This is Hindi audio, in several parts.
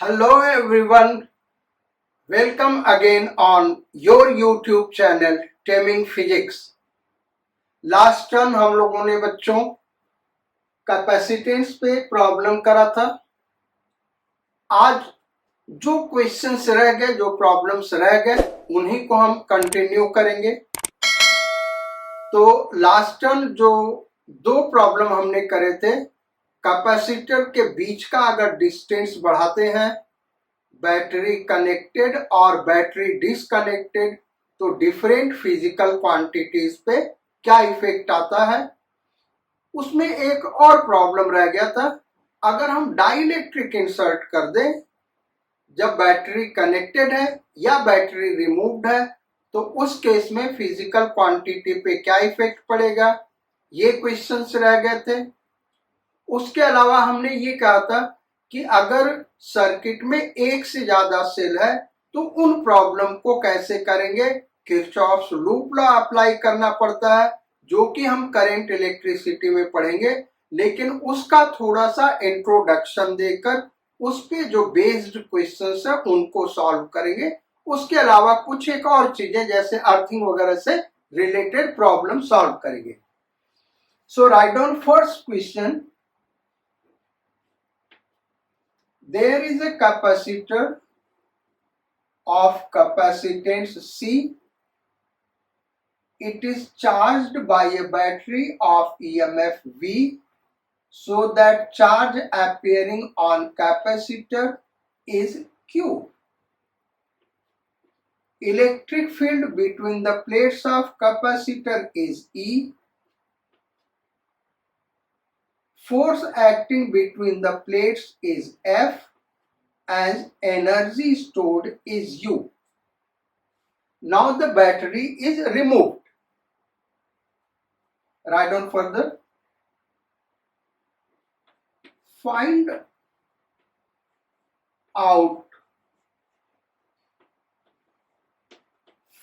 Hello everyone, welcome again on your YouTube channel Taming Physics। Last term हम लोगों ने बच्चों कैपेसिटेंस पे प्रॉब्लम करा था। आज जो क्वेश्चंस रह गए, जो प्रॉब्लम्स रह गए, उन्हीं को हम कंटिन्यू करेंगे। तो लास्ट टर्म जो दो प्रॉब्लम हमने करे थे, कैपेसिटर के बीच का अगर डिस्टेंस बढ़ाते हैं, बैटरी कनेक्टेड और बैटरी डिसकनेक्टेड, तो डिफरेंट फिजिकल क्वांटिटीज पे क्या इफेक्ट आता है। उसमें एक और प्रॉब्लम रह गया था, अगर हम डाइलेक्ट्रिक इंसर्ट कर दें जब बैटरी कनेक्टेड है या बैटरी रिमूव्ड है, तो उस केस में फिजिकल क्वांटिटी पे क्या इफेक्ट पड़ेगा, ये क्वेश्चंस रह गए थे। उसके अलावा हमने ये कहा था कि अगर सर्किट में एक से ज्यादा सेल है तो उन प्रॉब्लम को कैसे करेंगे। किरचॉफ्स लूप लॉ अप्लाई करना पड़ता है, जो कि हम करंट इलेक्ट्रिसिटी में पढ़ेंगे, लेकिन उसका थोड़ा सा इंट्रोडक्शन देकर उस पे जो बेस्ड क्वेश्चंस है उनको सॉल्व करेंगे। उसके अलावा कुछ एक और चीजें जैसे अर्थिंग वगैरह से रिलेटेड प्रॉब्लम सॉल्व करेंगे। So write down first question. There is a capacitor of capacitance C. It is charged by a battery of EMF V, so that charge appearing on capacitor is Q. Electric field between the plates of capacitor is E. Force acting between the plates is F, and energy stored is U. Now the battery is removed. Write down further. Find out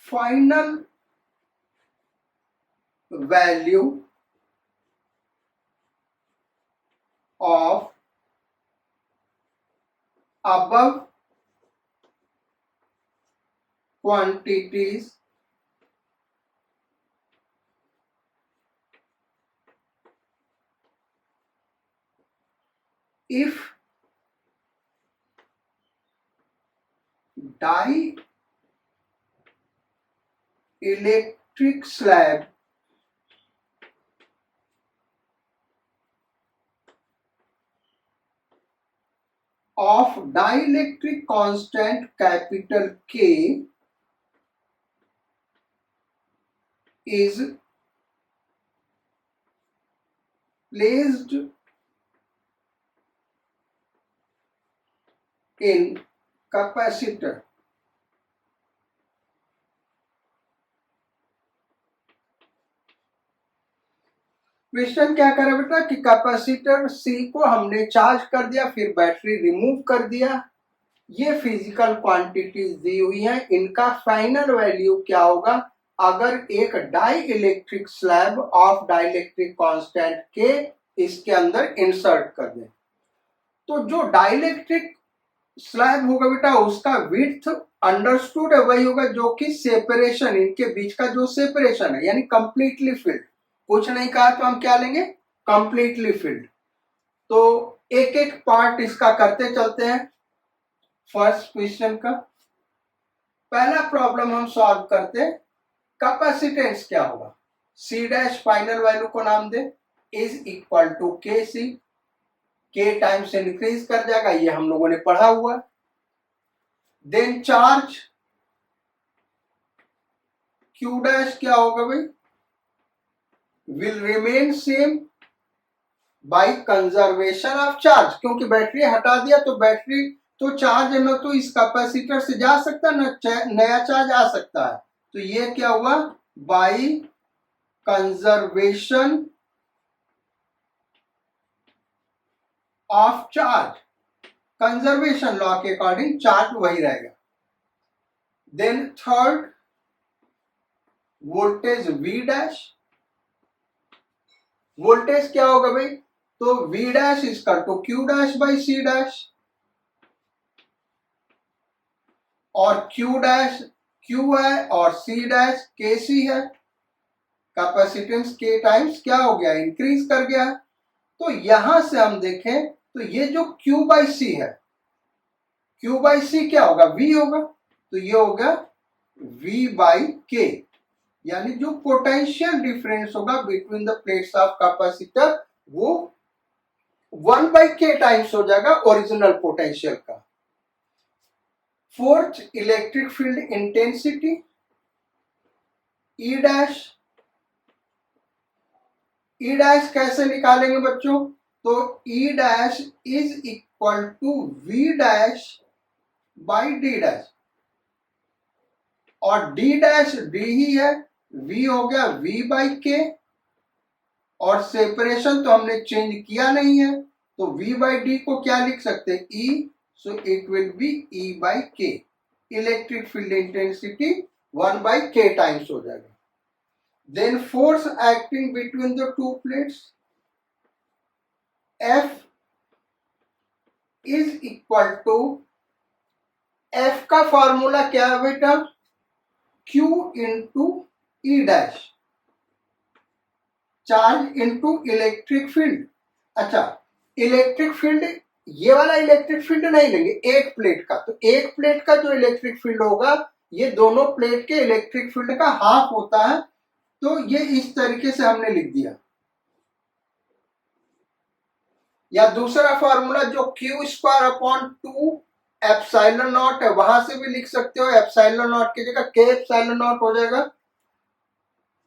final value of above quantities if dielectric slab of dielectric constant capital K is placed in capacitor. Question क्या करे बेटा कि कैपेसिटर C को हमने चार्ज कर दिया, फिर बैटरी रिमूव कर दिया। ये फिजिकल क्वांटिटीज दी हुई हैं, इनका फाइनल वैल्यू क्या होगा अगर एक dielectric slab of dielectric constant के इसके अंदर इंसर्ट कर दें। तो जो डाइलेक्ट्रिक स्लैब होगा बेटा उसका विड्थ अंडरस्टूड वही होगा जो कि सेपरेशन, इनके बीच का जो सेपरेशन है, यानी कंप्लीटली फिल्ड। कुछ नहीं कहा तो हम क्या लेंगे, कंप्लीटली फिल्ड। तो एक एक पार्ट इसका करते चलते हैं। फर्स्ट क्वेश्चन का पहला प्रॉब्लम हम सॉल्व करते हैं। कैपेसिटेंस क्या होगा, सी डैश फाइनल वैल्यू को नाम दे, इज इक्वल टू के सी। के टाइम से इंक्रीज कर जाएगा, ये हम लोगों ने पढ़ा हुआ। देन चार्ज क्यू डैश क्या होगा भाई, will remain same by conservation of charge, क्योंकि बैटरी हटा दिया तो बैटरी तो चार्ज न तो इस कैपेसिटर से जा सकता न नया चार्ज आ सकता है। तो ये क्या हुआ, by conservation of charge. Conservation law के अकॉर्डिंग चार्ज वही रहेगा। Then third voltage V dash, voltage क्या होगा भाई, तो V dash is equal to Q dash by C dash. और Q डैश Q है और C डैश KC है, कैपेसिटेंस K टाइम्स क्या हो गया, इंक्रीज कर गया। तो यहां से हम देखें तो ये जो Q बाई C है, Q बाई C क्या होगा, V होगा, तो ये होगा V बाई K, यानी जो पोटेंशियल डिफरेंस होगा between the plates of capacitor वो 1 बाई K टाइम्स हो जाएगा ओरिजिनल पोटेंशियल का। Fourth, electric field intensity E dash, E dash कैसे निकालेंगे बच्चों, तो E dash is equal to V dash by D dash, और D डैश D ही है, V हो गया V बाई K, और सेपरेशन तो हमने चेंज किया नहीं है, तो V बाई D को क्या लिख सकते हैं, E, so it will be E by K। Electric field intensity 1 by K times हो जाएगा। Then force acting between the two plates, F is equal to, F का फॉर्मूला क्या है बेटा, Q into E dash, charge into electric field. अच्छा, इलेक्ट्रिक फील्ड, ये वाला इलेक्ट्रिक फील्ड नहीं लेंगे, एक प्लेट का, तो एक प्लेट का जो इलेक्ट्रिक फील्ड होगा ये दोनों प्लेट के इलेक्ट्रिक फील्ड का हाफ होता है, तो ये इस तरीके से हमने लिख दिया। या दूसरा फॉर्मूला जो Q square upon 2 epsilon not है, वहां से भी लिख सकते हो, एप्सिलॉन नॉट की जगह K एप्सिलॉन नॉट हो जाएगा।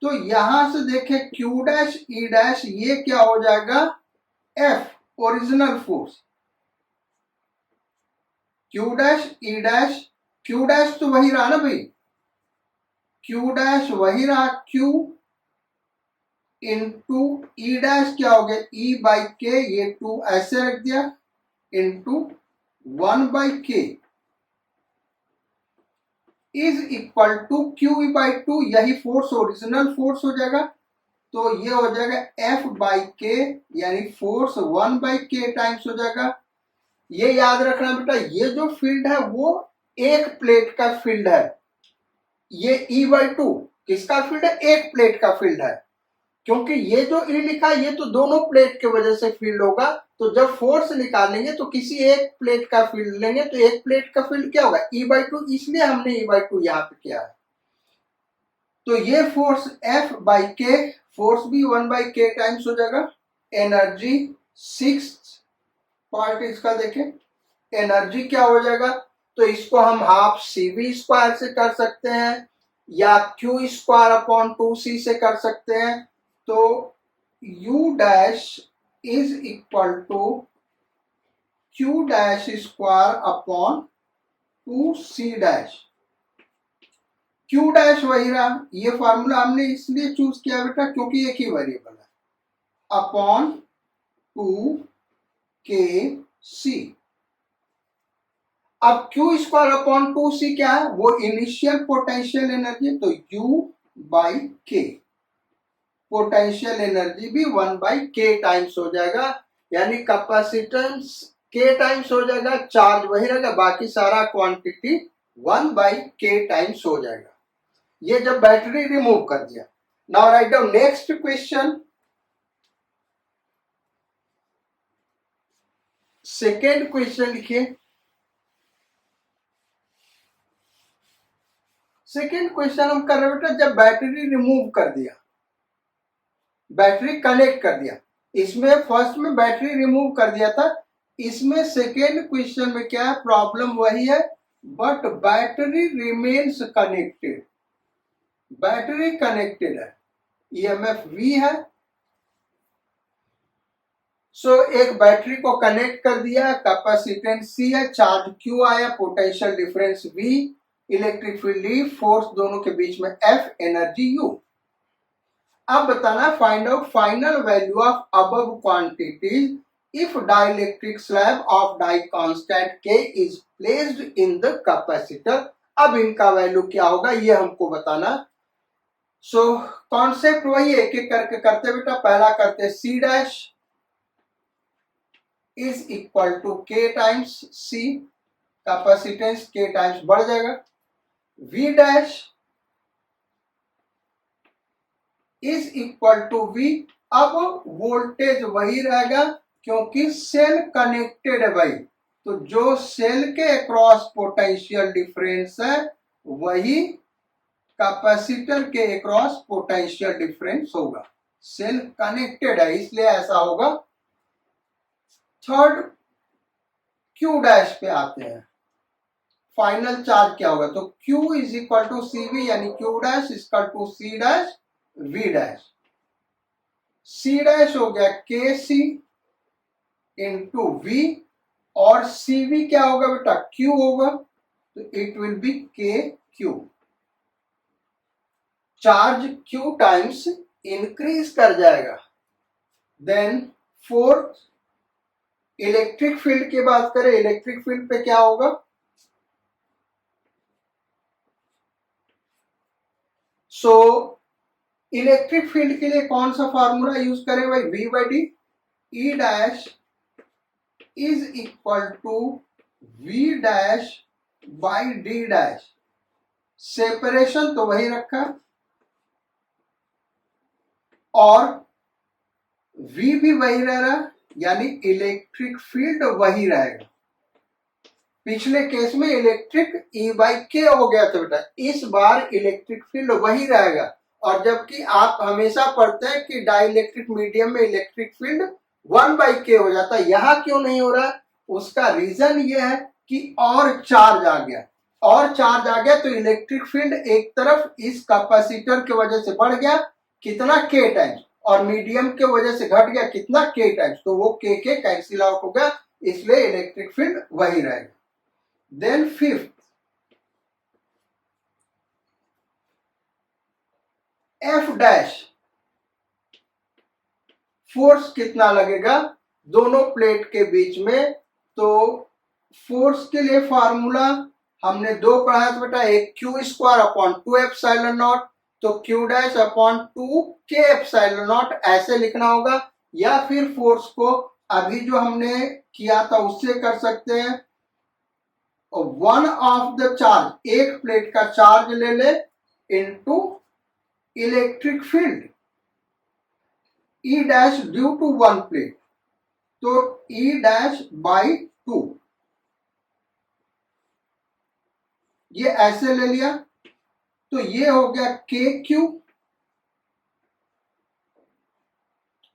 तो यहां से देखें Q डैश E डैश, ये क्या हो जाएगा, F original force, Q dash E dash, Q dash तो वही रहा ना भाई, Q डैश वही रहा Q इंटू E डैश क्या हो गया, E बाई K, ये 2 ऐसे रख दिया, into 1 by K is equal to Q by 2, यही फोर्स ओरिजिनल फोर्स हो जाएगा, तो ये हो जाएगा F बाई K, यानी फोर्स 1 बाई K टाइम्स हो जाएगा। ये याद रखना बेटा, ये जो फील्ड है वो एक प्लेट का फील्ड है, ये E बाई 2 किसका फील्ड है, एक प्लेट का फील्ड है, क्योंकि ये जो E लिखा है ये तो दोनों प्लेट की वजह से फील्ड होगा, तो जब फोर्स निकालेंगे तो किसी एक प्लेट का फील्ड लेंगे, तो एक प्लेट का फील्ड क्या होगा, E बाई 2, इसलिए हमने E बाई 2 यहाँ पे किया है। तो ये force F by K, force भी 1 बाई K टाइम्स हो जाएगा। एनर्जी, सिक्स्थ पार्ट इसका देखें, एनर्जी क्या हो जाएगा, तो इसको हम हाफ CV स्क्वायर से कर सकते हैं, या Q स्क्वायर अपॉन 2C से कर सकते हैं, तो U dash is equal to Q dash square upon 2C dash, Q dash वही रहा, ये फॉर्मूला हमने इसलिए चूज किया बेटा क्योंकि एक ही वेरिएबल है, अपॉन 2KC। अब Q स्क्वायर अपॉन 2C क्या है, वो इनिशियल पोटेंशियल एनर्जी, तो U by K, potential energy भी 1 बाई K टाइम्स हो जाएगा, यानी कैपेसिटेंस K टाइम्स हो जाएगा, चार्ज वही रहेगा, बाकी सारा क्वांटिटी 1 बाई K टाइम्स हो जाएगा। ये जब बैटरी रिमूव कर दिया। Now write down next question, second question लिखिए। सेकेंड क्वेश्चन हम कर रहे बेटा, जब बैटरी रिमूव कर दिया, बैटरी कनेक्ट कर दिया, इसमें फर्स्ट में बैटरी रिमूव कर दिया था, इसमें सेकेंड क्वेश्चन में क्या है, प्रॉब्लम वही है, but battery remains connected, battery connected है, EMF V है, सो एक बैटरी को कनेक्ट कर दिया, कैपेसिटेंस C है, चार्ज Q आया, potential difference V, electric field E, force दोनों के बीच में F, एनर्जी U। अब बताना, find out final value of above quantities if dielectric slab of die constant K is placed in the capacitor. अब इनका वैल्यू क्या होगा ये हमको बताना। सो कॉन्सेप्ट वही एक एक करके करते बेटा, पहला करते C dash is equal to K times C, capacitance के टाइम्स बढ़ जाएगा। V dash is equal to V। अब वोल्टेज वही रहेगा क्योंकि सेल कनेक्टेड है भाई, तो जो सेल के अक्रॉस पोटेंशियल डिफरेंस है वही कैपेसिटर के अक्रॉस पोटेंशियल डिफरेंस होगा। सेल कनेक्टेड है इसलिए ऐसा होगा। थर्ड Q डैश पे आते हैं, फाइनल चार्ज क्या होगा, तो Q is equal to CV यानी Q dash equal to C dash V dash. C dash हो गया KC इंटू V और CV क्या होगा बेटा, Q होगा, तो it will be KQ। Charge Q times increase कर जाएगा। देन फोर्थ इलेक्ट्रिक फील्ड की बात करें, इलेक्ट्रिक फील्ड पे क्या होगा, सो इलेक्ट्रिक फील्ड के लिए कौन सा फार्मूला यूज करें भाई, V बाई डी। E dash is equal to V dash by D dash. Separation तो वही रखा और V भी वही रह रहा, यानी इलेक्ट्रिक फील्ड वही रहेगा। पिछले केस में इलेक्ट्रिक E बाई के हो गया था बेटा, इस बार इलेक्ट्रिक फील्ड वही रहेगा। और जबकि आप हमेशा पढ़ते हैं कि डाइलेक्ट्रिक मीडियम में इलेक्ट्रिक फील्ड 1 बाई के हो जाता है, यहां क्यों नहीं हो रहा है, उसका रीजन ये है कि और चार्ज आ गया, और चार्ज आ गया तो इलेक्ट्रिक फील्ड एक तरफ इस कैपेसिटर की वजह से बढ़ गया कितना के टाइम्स, और मीडियम के वजह से घट गया कितना के टाइम्स, तो वो के कैंसिल आउट हो गया, इसलिए इलेक्ट्रिक फील्ड वही रहेगा। Then fifth F dash, force कितना लगेगा दोनों प्लेट के बीच में, तो फोर्स के लिए फार्मूला हमने दो पढ़ा था बेटा, एक Q square upon 2 epsilon naught, तो Q dash upon 2 K epsilon not ऐसे लिखना होगा, या फिर फोर्स को अभी जो हमने किया था उससे कर सकते हैं, वन ऑफ द चार्ज, एक प्लेट का चार्ज ले ले into electric field E dash due to one plate, तो E डैश बाई 2, ये ऐसे ले लिया, तो ये हो गया KQ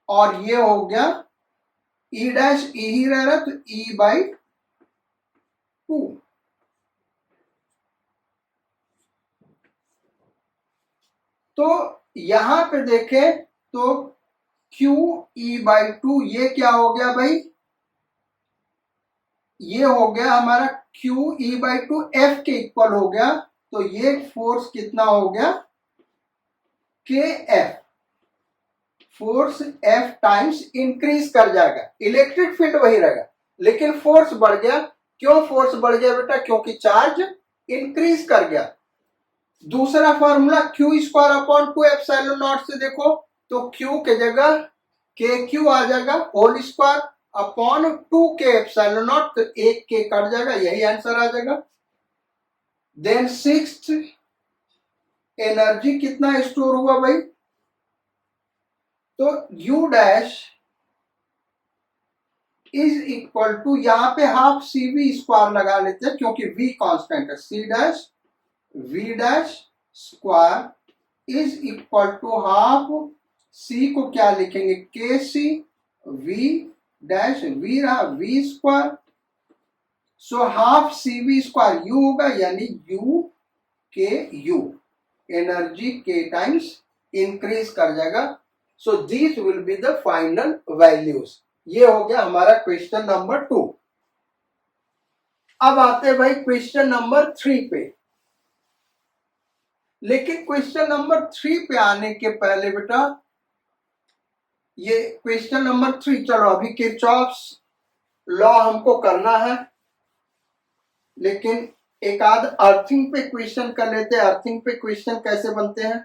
और ये हो गया E डैश, E ही रह रहा तो E बाई 2। तो यहां पे देखें तो Q E बाई 2 ये क्या हो गया भाई, ये हो गया हमारा Q E बाई 2 F के इक्वल हो गया, तो ये फोर्स कितना हो गया KF, force F times increase कर जाएगा, इलेक्ट्रिक फील्ड वही रहेगा लेकिन फोर्स बढ़ गया। क्यों फोर्स बढ़ गया बेटा, क्योंकि चार्ज इंक्रीज कर गया। दूसरा formula Q square upon 2 epsilon naught से देखो, तो Q के जगह KQ आ जाएगा whole square upon 2K epsilon naught, तो एक के कट जाएगा, यही आंसर आ जाएगा। देन सिक्स्थ एनर्जी कितना स्टोर हुआ भाई, तो U डैश इज इक्वल टू, यहां पे हाफ CV स्क्वायर लगा लेते हैं क्योंकि V कांस्टेंट है, C dash V dash square is equal to half C को क्या लिखेंगे KC, V डैश V रहा V square, so half CV square U होगा यानी U के U, energy K times increase कर जाएगा। So this will be the final values. ये हो गया हमारा क्वेश्चन नंबर 2। अब आते हैं भाई क्वेश्चन नंबर 3 पे, लेकिन क्वेश्चन नंबर 3 पे आने के पहले बेटा, ये क्वेश्चन नंबर 3, चलो अभी किरचॉफ्स लॉ हमको करना है, लेकिन एक आध अर्थिंग पे क्वेश्चन कर लेते हैं। अर्थिंग पे क्वेश्चन कैसे बनते हैं,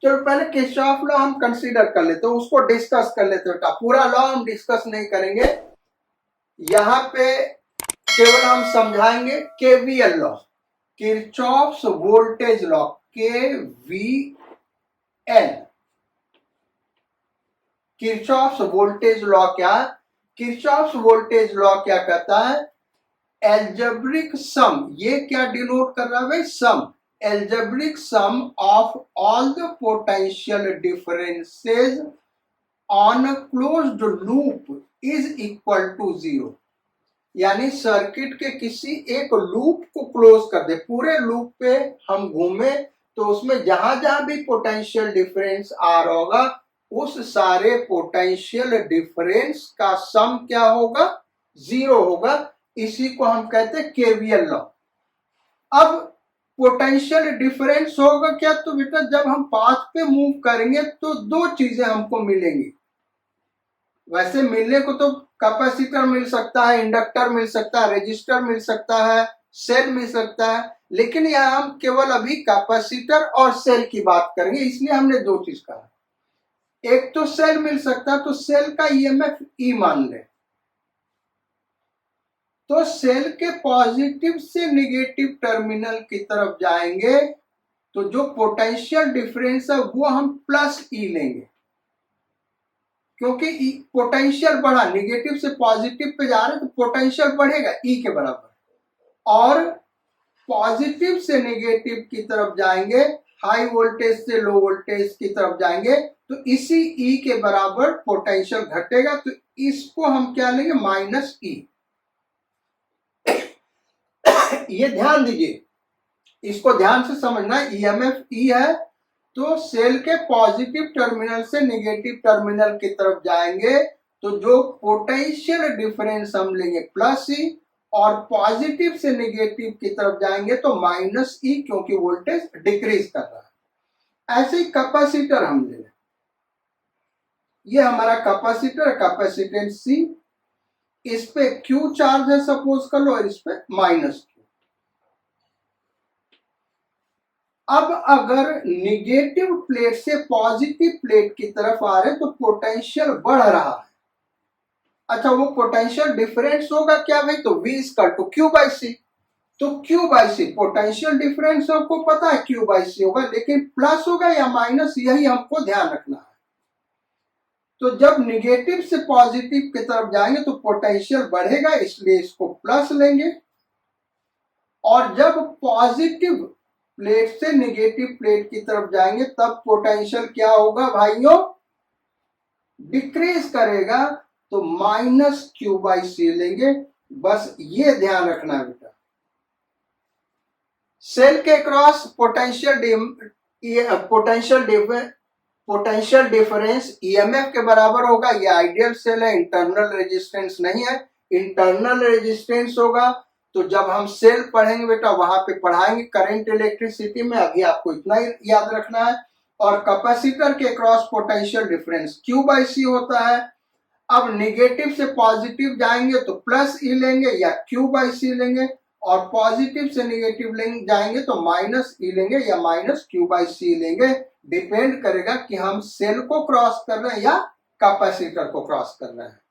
चलो पहले किरचॉफ लॉ हम कंसीडर कर लेते हैं, उसको डिस्कस कर लेते हैं। पूरा लॉ हम डिस्कस नहीं करेंगे, यहाँ पे केवल हम समझाएंगे KVL law, Kirchhoff's voltage law, KVL. Kirchhoff's voltage law क्या, किरचॉफ्स वोल्टेज लॉ क्या कहता है, एल्जेब्रिक सम, ये क्या डिनोट कर रहा है भाई, सम, algebraic sum of all the potential differences on a closed loop is equal to 0। यानी सर्किट के किसी एक लूप को क्लोज कर दे, पूरे लूप पे हम घूमे तो उसमें जहां जहां भी पोटेंशियल डिफरेंस आ रहा होगा उस सारे पोटेंशियल डिफरेंस का सम क्या होगा, 0 होगा। इसी को हम कहते हैं केवीएल लॉ। अब पोटेंशियल डिफरेंस होगा क्या, तो बेटा जब हम पाथ पे मूव करेंगे तो दो चीजें हमको मिलेंगी। वैसे मिलने को तो कैपेसिटर मिल सकता है, इंडक्टर मिल सकता है, रेजिस्टर मिल सकता है, सेल मिल सकता है, लेकिन यहाँ हम केवल अभी कैपेसिटर और सेल की बात करेंगे, इसलिए हमने दो चीज कहा। एक तो सेल मिल सकता है, तो सेल का ईएमएफ ई मान ले, तो सेल के पॉजिटिव से नेगेटिव टर्मिनल की तरफ जाएंगे तो जो पोटेंशियल डिफरेंस है वो हम प्लस ई लेंगे, क्योंकि पोटेंशियल बढ़ा, नेगेटिव से पॉजिटिव पे जा रहे तो पोटेंशियल बढ़ेगा ई के बराबर, और पॉजिटिव से नेगेटिव की तरफ जाएंगे, हाई वोल्टेज से लो वोल्टेज की तरफ जाएंगे तो इसी ई के बराबर पोटेंशियल घटेगा, तो इसको हम क्या लेंगे, माइनस ई। ये ध्यान दीजिए, इसको ध्यान से समझना, ईएमएफ ई है तो सेल के पॉजिटिव टर्मिनल से नेगेटिव टर्मिनल की तरफ जाएंगे तो जो पोटेंशियल डिफरेंस हम लेंगे प्लस ई, और पॉजिटिव से नेगेटिव की तरफ जाएंगे तो माइनस ई, क्योंकि वोल्टेज डिक्रीज कर रहा है। ऐसे ही कैपेसिटर हम ले लें, ये हमारा कैपेसिटर, कैपेसिटेंस सी, इस पे क्यू चार्ज है सपोज कर लो, और इस पे माइनस क्यू। अब अगर निगेटिव प्लेट से पॉजिटिव प्लेट की तरफ आ रहे तो पोटेंशियल बढ़ रहा है। अच्छा, वो पोटेंशियल डिफरेंस होगा क्या भाई, तो V equal to q by सी, तो q by c potential difference आपको पता है क्यू बाई सी होगा, लेकिन प्लस होगा या माइनस, यही हमको ध्यान रखना है। तो जब निगेटिव से पॉजिटिव की तरफ जाएंगे तो पोटेंशियल बढ़ेगा, इसलिए इसको प्लस लेंगे, और जब पॉजिटिव प्लेट से नेगेटिव प्लेट की तरफ जाएंगे तब पोटेंशियल क्या होगा भाइयों, डिक्रीज करेगा, तो माइनस क्यू बाई सी लेंगे। बस ये ध्यान रखना बेटा, सेल के क्रॉस पोटेंशियल डिफरेंस ईएमएफ के बराबर होगा। ये आइडियल सेल है, इंटरनल रेजिस्टेंस नहीं है। इंटरनल रेजिस्टेंस होगा तो जब हम सेल पढ़ेंगे बेटा वहां पे पढ़ाएंगे करंट इलेक्ट्रिसिटी में, अभी आपको इतना ही याद रखना है। और कैपेसिटर के cross potential difference q by c होता है। अब निगेटिव से पॉजिटिव जाएंगे तो प्लस ई लेंगे या क्यू बाई सी लेंगे, और पॉजिटिव से निगेटिव जाएंगे तो माइनस ई लेंगे या माइनस क्यू बाई सी लेंगे। डिपेंड करेगा कि हम सेल को क्रॉस कर रहे हैं या कैपेसिटर को क्रॉस कर रहे हैं।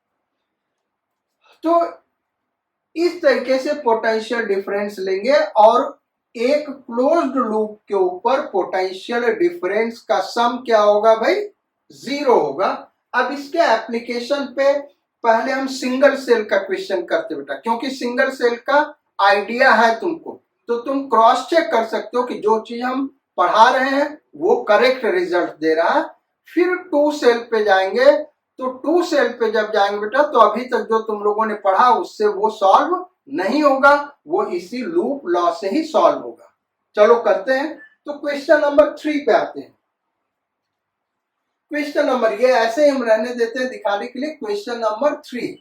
तो इस तरीके से पोटेंशियल डिफरेंस लेंगे, और एक क्लोज्ड लूप के ऊपर पोटेंशियल डिफरेंस का सम क्या होगा भाई, 0 होगा। अब इसके एप्लीकेशन पे पहले हम सिंगल सेल का क्वेश्चन करते बेटा, क्योंकि सिंगल सेल का आइडिया है तुमको, तो तुम क्रॉस चेक कर सकते हो कि जो चीज हम पढ़ा रहे हैं वो करेक्ट रिजल्ट दे रहा है। फिर 2 सेल पे जाएंगे, तो 2 सेल पे जब जाएंगे बेटा तो अभी तक जो तुम लोगों ने पढ़ा उससे वो सॉल्व नहीं होगा, वो इसी लूप लॉ से ही सॉल्व होगा। चलो करते हैं, तो क्वेश्चन नंबर 3 पे आते हैं। क्वेश्चन नंबर, ये ऐसे हम रहने देते हैं दिखाने के लिए। Question number 3,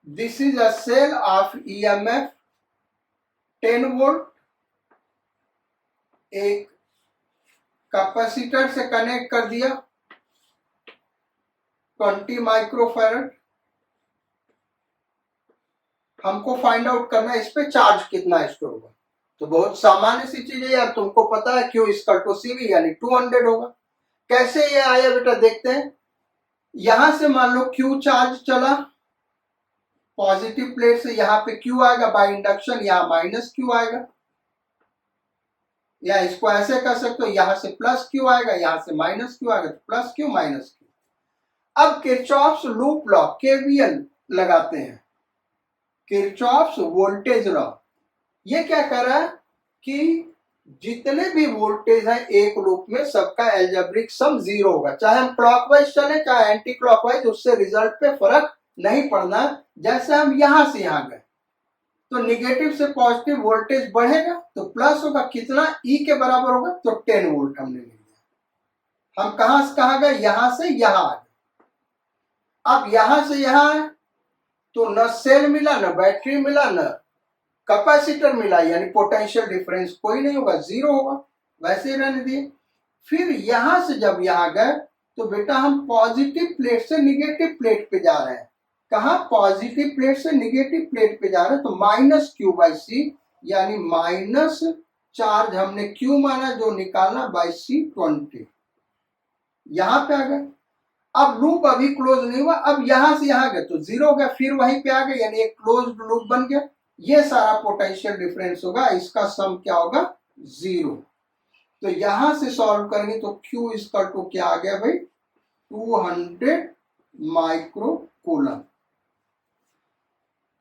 this is a cell of EMF 10 volt, एक कैपेसिटर से कनेक्ट कर दिया 20 माइक्रोफैरड। हमको फाइंड आउट करना है इस पे चार्ज कितना स्टोर होगा। तो बहुत सामान्य सी चीज है यार, तुमको पता है Q इक्वल टू CV यानी 200 होगा। कैसे ये आया बेटा देखते हैं। यहां से मान लो Q चार्ज चला पॉजिटिव प्लेट से, यहाँ पे Q आएगा बाय इंडक्शन, यहाँ माइनस Q आएगा, या इसको ऐसे कर सकते हो, यहां से प्लस Q आएगा, यहां से माइनस Q आएगा, तो प्लस Q माइनस Q। अब किरचॉफ्स लूप लॉ KVL लगाते हैं, किरचॉफ्स वोल्टेज लॉ। ये क्या कर रहा है कि जितने भी वोल्टेज है एक लूप में सबका एल्जेब्रिक सम 0 होगा, चाहे हम क्लॉकवाइज चले चाहे एंटी क्लॉकवाइज, उससे रिजल्ट पे फर्क नहीं पड़ना। जैसे हम यहां से यहां गए तो निगेटिव से पॉजिटिव वोल्टेज बढ़ेगा तो प्लस होगा, कितना E के बराबर होगा, तो 10 वोल्ट हमने ले लिया। हम कहां से कहां गए, यहां से यहां आ गए। अब यहां से यहां आए तो न सेल मिला, न बैटरी मिला, न कैपेसिटर मिला, यानी पोटेंशियल डिफरेंस कोई नहीं होगा, 0 होगा, वैसे ही रहने दिए। फिर यहां से जब यहां गए तो बेटा हम पॉजिटिव प्लेट से निगेटिव प्लेट पे जा रहे हैं। कहा, पॉजिटिव प्लेट से निगेटिव प्लेट पे जा रहे हैं, तो माइनस Q/C यानी माइनस चार्ज हमने Q माना जो निकालना बाई C20। यहां पे आ गए। अब लूप अभी क्लोज नहीं हुआ, अब यहां से यहां गए तो 0 हो गया, फिर वहीं पे आ गए, यानी एक क्लोज्ड लूप बन गया। ये सारा पोटेंशियल डिफरेंस होगा, इसका सम क्या होगा, 0। तो यहां से सॉल्व करेंगे तो Q इक्वल टू क्या आ गया भाई, 200 माइक्रो कूलम।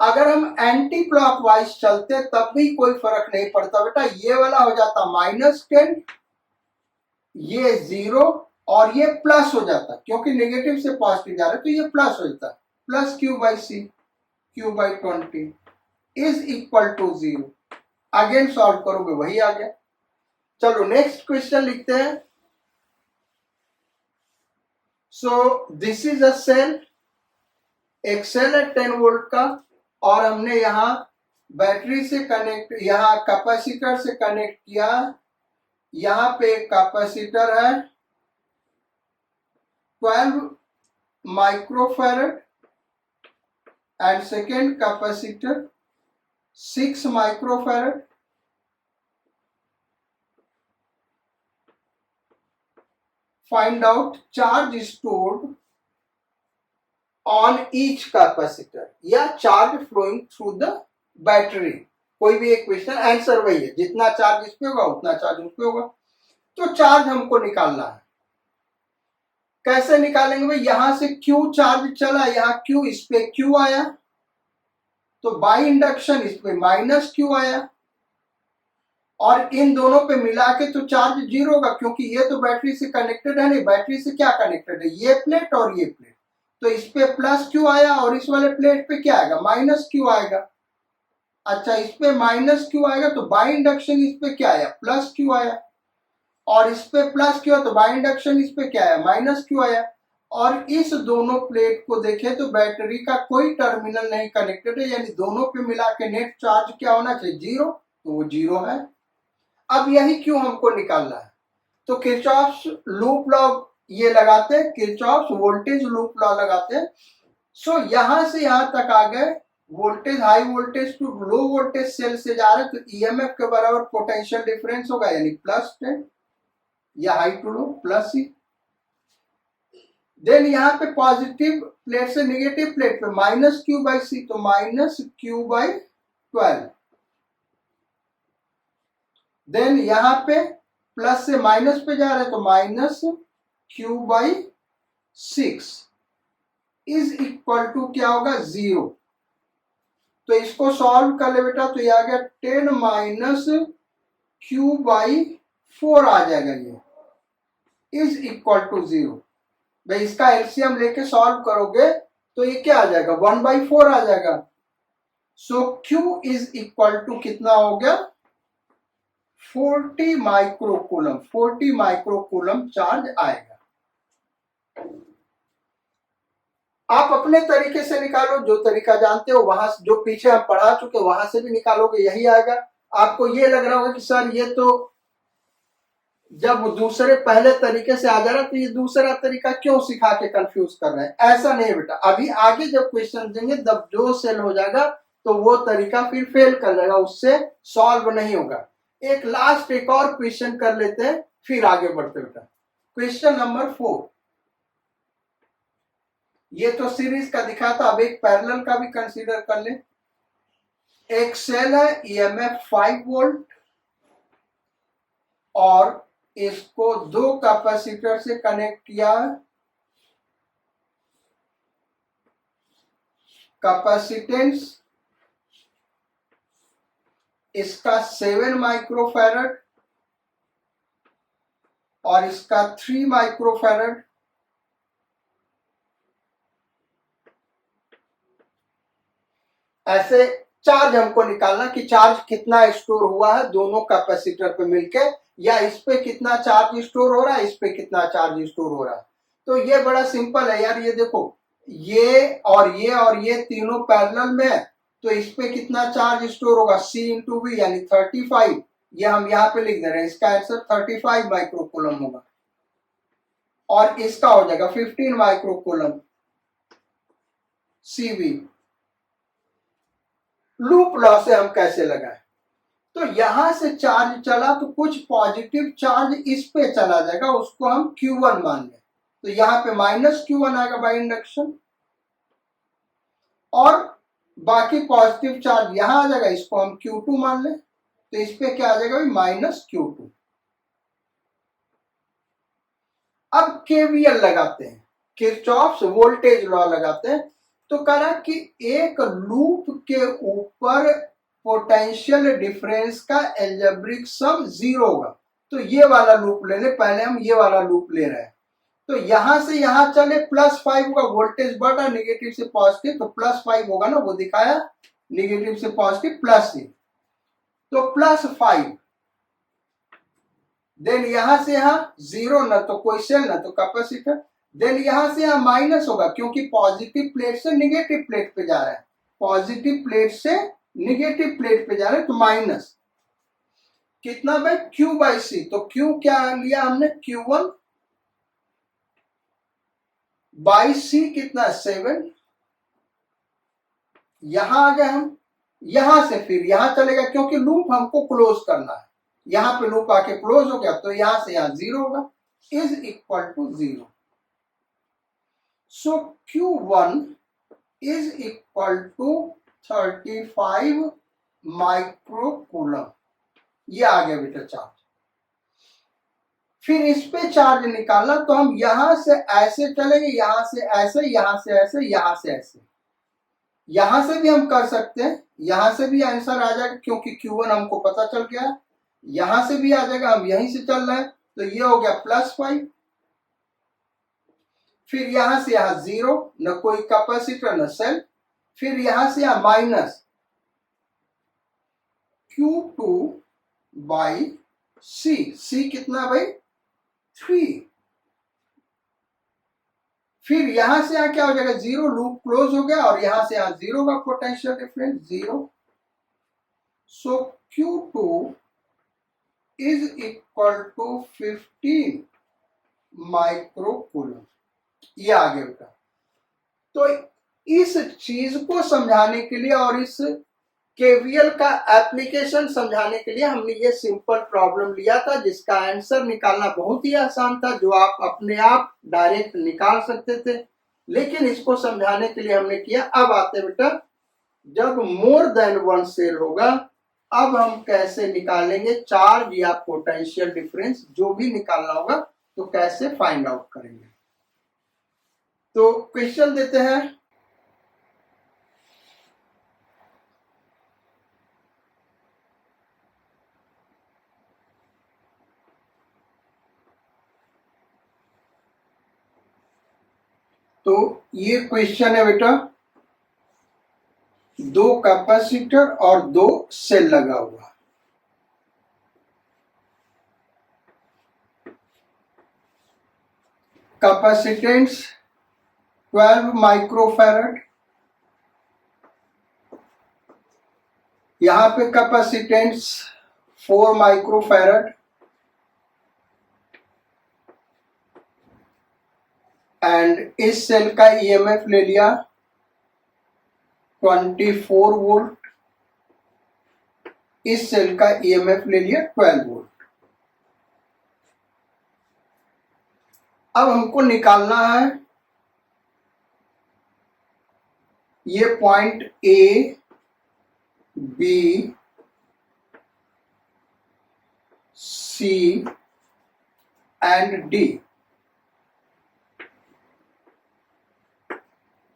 अगर हम एंटी क्लॉकवाइज चलते तब भी कोई फर्क नहीं पड़ता बेटा, ये वाला हो जाता -10, ये 0 और ये प्लस हो जाता, क्योंकि नेगेटिव से पॉजिटिव जा रहे तो ये प्लस हो जाता, plus Q/C, Q/20 is equal to 0। Again solve करोगे वही आ गया। चलो नेक्स्ट क्वेश्चन लिखते हैं। So this is a cell, एक सेल है 10 वोल्ट का, और हमने यहां बैटरी से कनेक्ट, यहां कैपेसिटर से कनेक्ट किया। यहां पे एक कैपेसिटर है 12 microfarad and second capacitor 6 microfarad. Find out charge stored on each capacitor या charge flowing through the battery. कोई भी एक क्वेश्चन, आंसर वही है, जितना चार्ज इस पे होगा उतना चार्ज उस पे होगा। तो चार्ज हमको निकालना है। कैसे निकालेंगे भाई, यहां से Q चार्ज चला, यहां Q, इस पे Q आया, तो बाई इंडक्शन इस पे माइनस Q आया, और इन दोनों पे मिला के तो चार्ज 0 होगा, क्योंकि ये तो बैटरी से कनेक्टेड है नहीं, बैटरी से क्या कनेक्टेड है, ये प्लेट और ये प्लेट। तो इस पे प्लस Q आया और इस वाले प्लेट पे क्या आएगा, माइनस Q आएगा। अच्छा, इस पे माइनस Q आएगा तो बाई इंडक्शन इस पे क्या आया, प्लस Q आया, और इस पे प्लस Q तो बाई इंडक्शन इस पे क्या आया, माइनस Q आया। और इस दोनों प्लेट को देखें तो बैटरी का कोई टर्मिनल नहीं कनेक्टेड है, यानी दोनों पे मिला के नेट चार्ज क्या होना चाहिए, 0, तो वो 0 है। अब यही क्यों हमको निकालना है, तो किरचॉफ्स लूप लॉ ये लगाते हैं, किरचॉफ्स वोल्टेज लूप लॉ लगाते हैं। सो यहां से यहां तक आ गए, voltage high voltage to low voltage cell से जा रहे, तो ईएमएफ के बराबर पोटेंशियल डिफरेंस होगा, यानी +10, या high to low +C। Then यहाँ पे पॉजिटिव प्लेट से निगेटिव प्लेट पे -Q/C, तो -Q/12। देन यहाँ पे प्लस से माइनस पे जा रहे तो -Q/6 इज इक्वल टू क्या होगा, 0। तो इसको सॉल्व कर ले बेटा, तो ये आ गया 10 - Q/4 आ जाएगा, ये इज इक्वल टू 0। भाई इसका एलसीएम लेके सॉल्व करोगे तो ये क्या आ जाएगा, 1/4 आ जाएगा। सो Q इज इक्वल टू कितना हो गया, 40 माइक्रोकूलम, 40 माइक्रोकूलम चार्ज आएगा। आप अपने तरीके से निकालो, जो तरीका जानते हो, वहां जो पीछे हम पढ़ा चुके वहां से भी निकालोगे, यही आएगा। आपको ये लग रहा होगा कि सर ये तो जब दूसरे पहले तरीके से आ जा रहा तो ये दूसरा तरीका क्यों सिखा के कंफ्यूज कर रहे हैं। ऐसा नहीं बेटा, अभी आगे जब क्वेश्चन देंगे तब जो सेल हो जाएगा तो वो तरीका फिर फेल कर जाएगा, उससे सॉल्व नहीं होगा। एक लास्ट एक और क्वेश्चन कर लेते हैं, फिर आगे बढ़ते बेटा। क्वेश्चन नंबर 4, ये तो सीरीज का दिखा था, अब एक पैरेलल का भी कंसीडर कर ले। एक सेल है, ईएमएफ 5 वोल्ट, और इसको दो कैपेसिटर से कनेक्ट किया है। कैपेसिटेंस इसका 7 माइक्रोफैरड और इसका 3 माइक्रोफैरड। ऐसे चार्ज हमको निकालना कि चार्ज कितना स्टोर हुआ है दोनों कैपेसिटर पे मिलके, या इस पे कितना चार्ज स्टोर हो रहा है, इस पे कितना चार्ज स्टोर हो रहा है। तो ये बड़ा सिंपल है यार, ये देखो, ये तीनों पैरेलल में है, तो इस पे कितना चार्ज स्टोर होगा, C इंटू वी यानी 35। ये हम यहाँ पे लिख दे रहे हैं, इसका आंसर 35 माइक्रोकूलम होगा, और इसका हो जाएगा 15 माइक्रोकूलम CV। लूप लॉ से हम कैसे लगाएं, तो यहां से चार्ज चला तो कुछ पॉजिटिव चार्ज इस पे चला जाएगा, उसको हम Q1 मान लें, तो यहाँ पे -Q1 आएगा बाय इंडक्शन, और बाकी पॉजिटिव चार्ज यहां आ जाएगा, इसको हम Q2 मान लें, तो इस पे क्या आ जाएगा -Q2। अब KVL लगाते हैं, किरचॉफ्स वोल्टेज लॉ लगाते हैं। तो कह रहा कि एक लूप के ऊपर पोटेंशियल डिफरेंस का एल्जेब्रिक सम 0 होगा। तो ये वाला लूप ले ले, पहले हम ये वाला लूप ले रहे हैं। तो यहां से यहां चले +5 होगा, वोल्टेज बढ़ा नेगेटिव से पॉजिटिव, तो +5 होगा ना, वो दिखाया, नेगेटिव से पॉजिटिव प्लस ही, तो +5। देन यहां से यहां 0, ना तो कोई सेल ना तो कैपेसिटर। देन यहां से यहां माइनस होगा, क्योंकि पॉजिटिव प्लेट से निगेटिव प्लेट पे जा रहा है, पॉजिटिव प्लेट से निगेटिव प्लेट पे जा रहा है, तो माइनस कितना भाई Q/C। तो Q क्या लिया हमने, Q1 बाई C कितना 7। यहां आ गए हम, यहां से फिर यहां चलेगा, क्योंकि लूप हमको क्लोज करना है, यहां पे लूप आके क्लोज हो गया, तो यहां से यहां 0 होगा, is equal to 0। So Q1 is equal to 35 microcoulomb. ये आ गया बेटा चार्ज। फिर इस पे चार्ज निकालना, तो हम यहां से ऐसे चलेंगे, यहां से ऐसे, यहां से ऐसे, यहां से ऐसे, यहां से भी हम कर सकते हैं, यहां से भी आंसर आ जाएगा, क्योंकि Q1 हमको पता चल गया। यहां से भी आ जाएगा, हम यहीं से चल रहे हैं, तो ये हो गया +5। फिर यहां से यहां 0, न कोई कैपेसिटर न सेल। फिर यहां से यहां माइनस Q2 बाई C कितना भाई 3। फिर यहां से यहां क्या हो जाएगा 0, लूप क्लोज हो गया, और यहां से यहां 0 का potential difference 0। So Q2 is equal to 15 microcoulomb. ये आ गया बेटा। तो इस चीज को समझाने के लिए और इस केवीएल का एप्लीकेशन समझाने के लिए हमने ये सिंपल प्रॉब्लम लिया था, जिसका आंसर निकालना बहुत ही आसान था, जो आप अपने आप डायरेक्ट निकाल सकते थे, लेकिन इसको समझाने के लिए हमने किया। अब आते बेटा, जब मोर देन वन सेल होगा, अब हम कैसे निकालेंगे चार्ज या पोटेंशियल डिफरेंस, जो भी निकालना होगा, तो कैसे फाइंड आउट करेंगे। तो क्वेश्चन देते हैं, तो ये क्वेश्चन है बेटा, दो कैपेसिटर और दो सेल लगा हुआ, कैपेसिटेंस 12 माइक्रोफैरड, यहां पे कैपेसिटेंस 4 माइक्रोफैरड, एंड इस सेल का ईएमएफ ले लिया 24 वोल्ट, इस सेल का ईएमएफ ले लिया 12 वोल्ट। अब हमको निकालना है ये point A B C and D.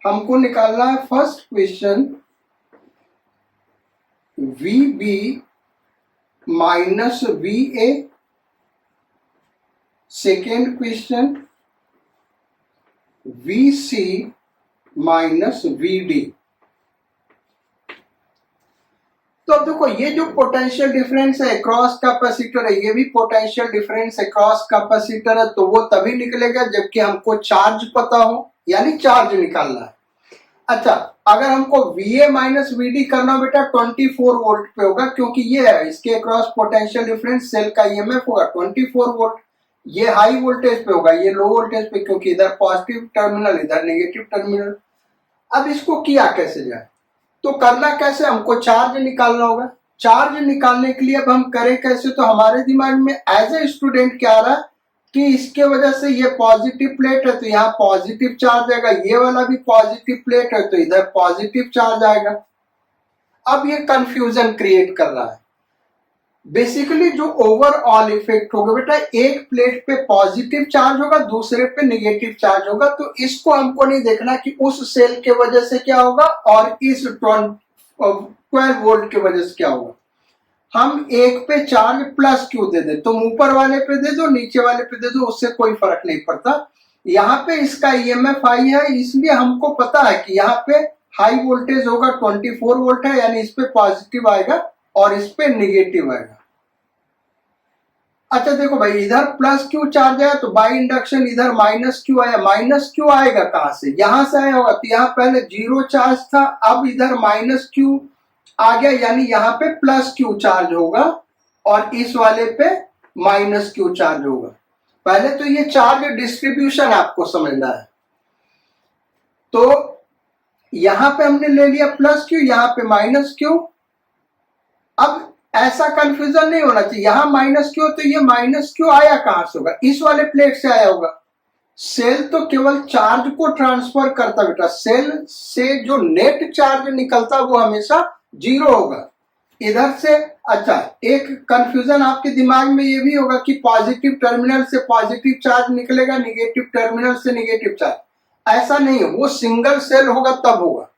हमको निकालना है first question V B minus V A, second question V C minus V D. तो अब देखो ये जो पोटेंशियल डिफरेंस है अक्रॉस कैपेसिटर है, ये भी पोटेंशियल डिफरेंस अक्रॉस कैपेसिटर है, तो वो तभी निकलेगा जबकि हमको चार्ज पता हो, यानी चार्ज निकालना है। अच्छा, अगर हमको VA माइनस VD करना बेटा 24 वोल्ट पे होगा, क्योंकि ये है इसके अक्रॉस पोटेंशियल डिफरेंस, सेल का EMF होगा 24 वोल्ट। ये हाई वोल्टेज पे होगा, ये लो वोल्टेज पे, क्योंकि इधर पॉजिटिव टर्मिनल इधर नेगेटिव टर्मिनल। अब इसको किया कैसे जाए, तो करना कैसे, हमको चार्ज निकालना होगा। चार्ज निकालने के लिए अब हम करें कैसे, तो हमारे दिमाग में एज ए स्टूडेंट क्या आ रहा है कि इसके वजह से ये पॉजिटिव प्लेट है तो यहाँ पॉजिटिव चार्ज आएगा, ये वाला भी पॉजिटिव प्लेट है तो इधर पॉजिटिव चार्ज आएगा। अब ये कंफ्यूजन क्रिएट कर रहा है। बेसिकली जो ओवरऑल इफेक्ट होगा बेटा, एक प्लेट पे पॉजिटिव चार्ज होगा, दूसरे पे नेगेटिव चार्ज होगा, तो इसको हमको नहीं देखना कि उस सेल के वजह से क्या होगा और इस 12 वोल्ट के वजह से क्या होगा। हम एक पे चार्ज प्लस क्यू दे दे, तुम ऊपर वाले पे दे दो नीचे वाले पे दे दो, उससे कोई फर्क नहीं पड़ता। यहाँ पे इसका ईएमएफ हाई है, इसलिए हमको पता है कि यहाँ पे हाई वोल्टेज होगा, 24 वोल्ट है, यानी इस पे पॉजिटिव आएगा और इस पे नेगेटिव आएगा। अच्छा देखो भाई, इधर प्लस क्यू चार्ज आया तो बाई इंडक्शन इधर माइनस क्यू आया। माइनस क्यू आएगा कहां से, यहां से आया होगा, तो यहाँ पहले जीरो चार्ज था, अब इधर माइनस क्यू आ गया, यानी यहाँ पे प्लस क्यू चार्ज होगा और इस वाले पे माइनस क्यू चार्ज होगा। पहले तो ये चार्ज डिस्ट्रीब्यूशन आपको समझना है। तो यहां पे हमने ले लिया प्लस क्यू, यहां पे माइनस क्यू। अब ऐसा कंफ्यूजन नहीं होना चाहिए, यहां माइनस क्यू तो ये माइनस क्यू आया कहां से होगा, इस वाले प्लेट से आया होगा। सेल तो केवल चार्ज को ट्रांसफर करता बेटा, सेल से जो नेट चार्ज निकलता वो हमेशा जीरो होगा इधर से। अच्छा, एक कंफ्यूजन आपके दिमाग में ये भी होगा कि पॉजिटिव टर्मिनल से पॉजिटिव चार्ज निकलेगा, नेगेटिव टर्मिनल से नेगेटिव चार्ज। ऐसा नहीं है, वो सिंगल सेल होगा तब होगा,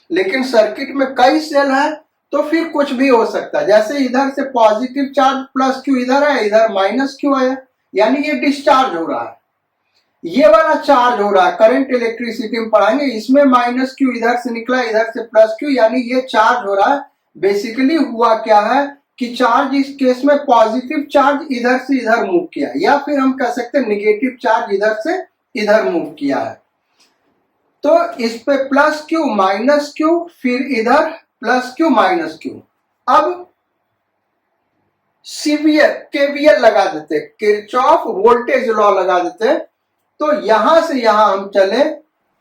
लेकिन सर्किट में कई सेल है तो फिर कुछ भी हो सकता है। जैसे इधर से पॉजिटिव चार्ज प्लस क्यू इधर है, इधर माइनस क्यू आया, यानी ये डिस्चार्ज हो रहा है। ये वाला चार्ज हो रहा है, करंट इलेक्ट्रिसिटी में पढ़ाएंगे, इसमें माइनस क्यू इधर से निकला, इधर से प्लस क्यू, यानी ये चार्ज हो रहा है। बेसिकली हुआ क्या है कि चार्ज इस केस में पॉजिटिव चार्ज इधर से इधर मूव किया, या फिर हम कह सकते हैं नेगेटिव चार्ज इधर से इधर मूव किया है। तो इस पे प्लस क्यू माइनस क्यू, फिर इधर प्लस क्यू माइनस क्यू। अब सीवीएल केवीएल लगा देते, किरचॉफ वोल्टेज लॉ लगा देते। तो यहां से यहां हम चले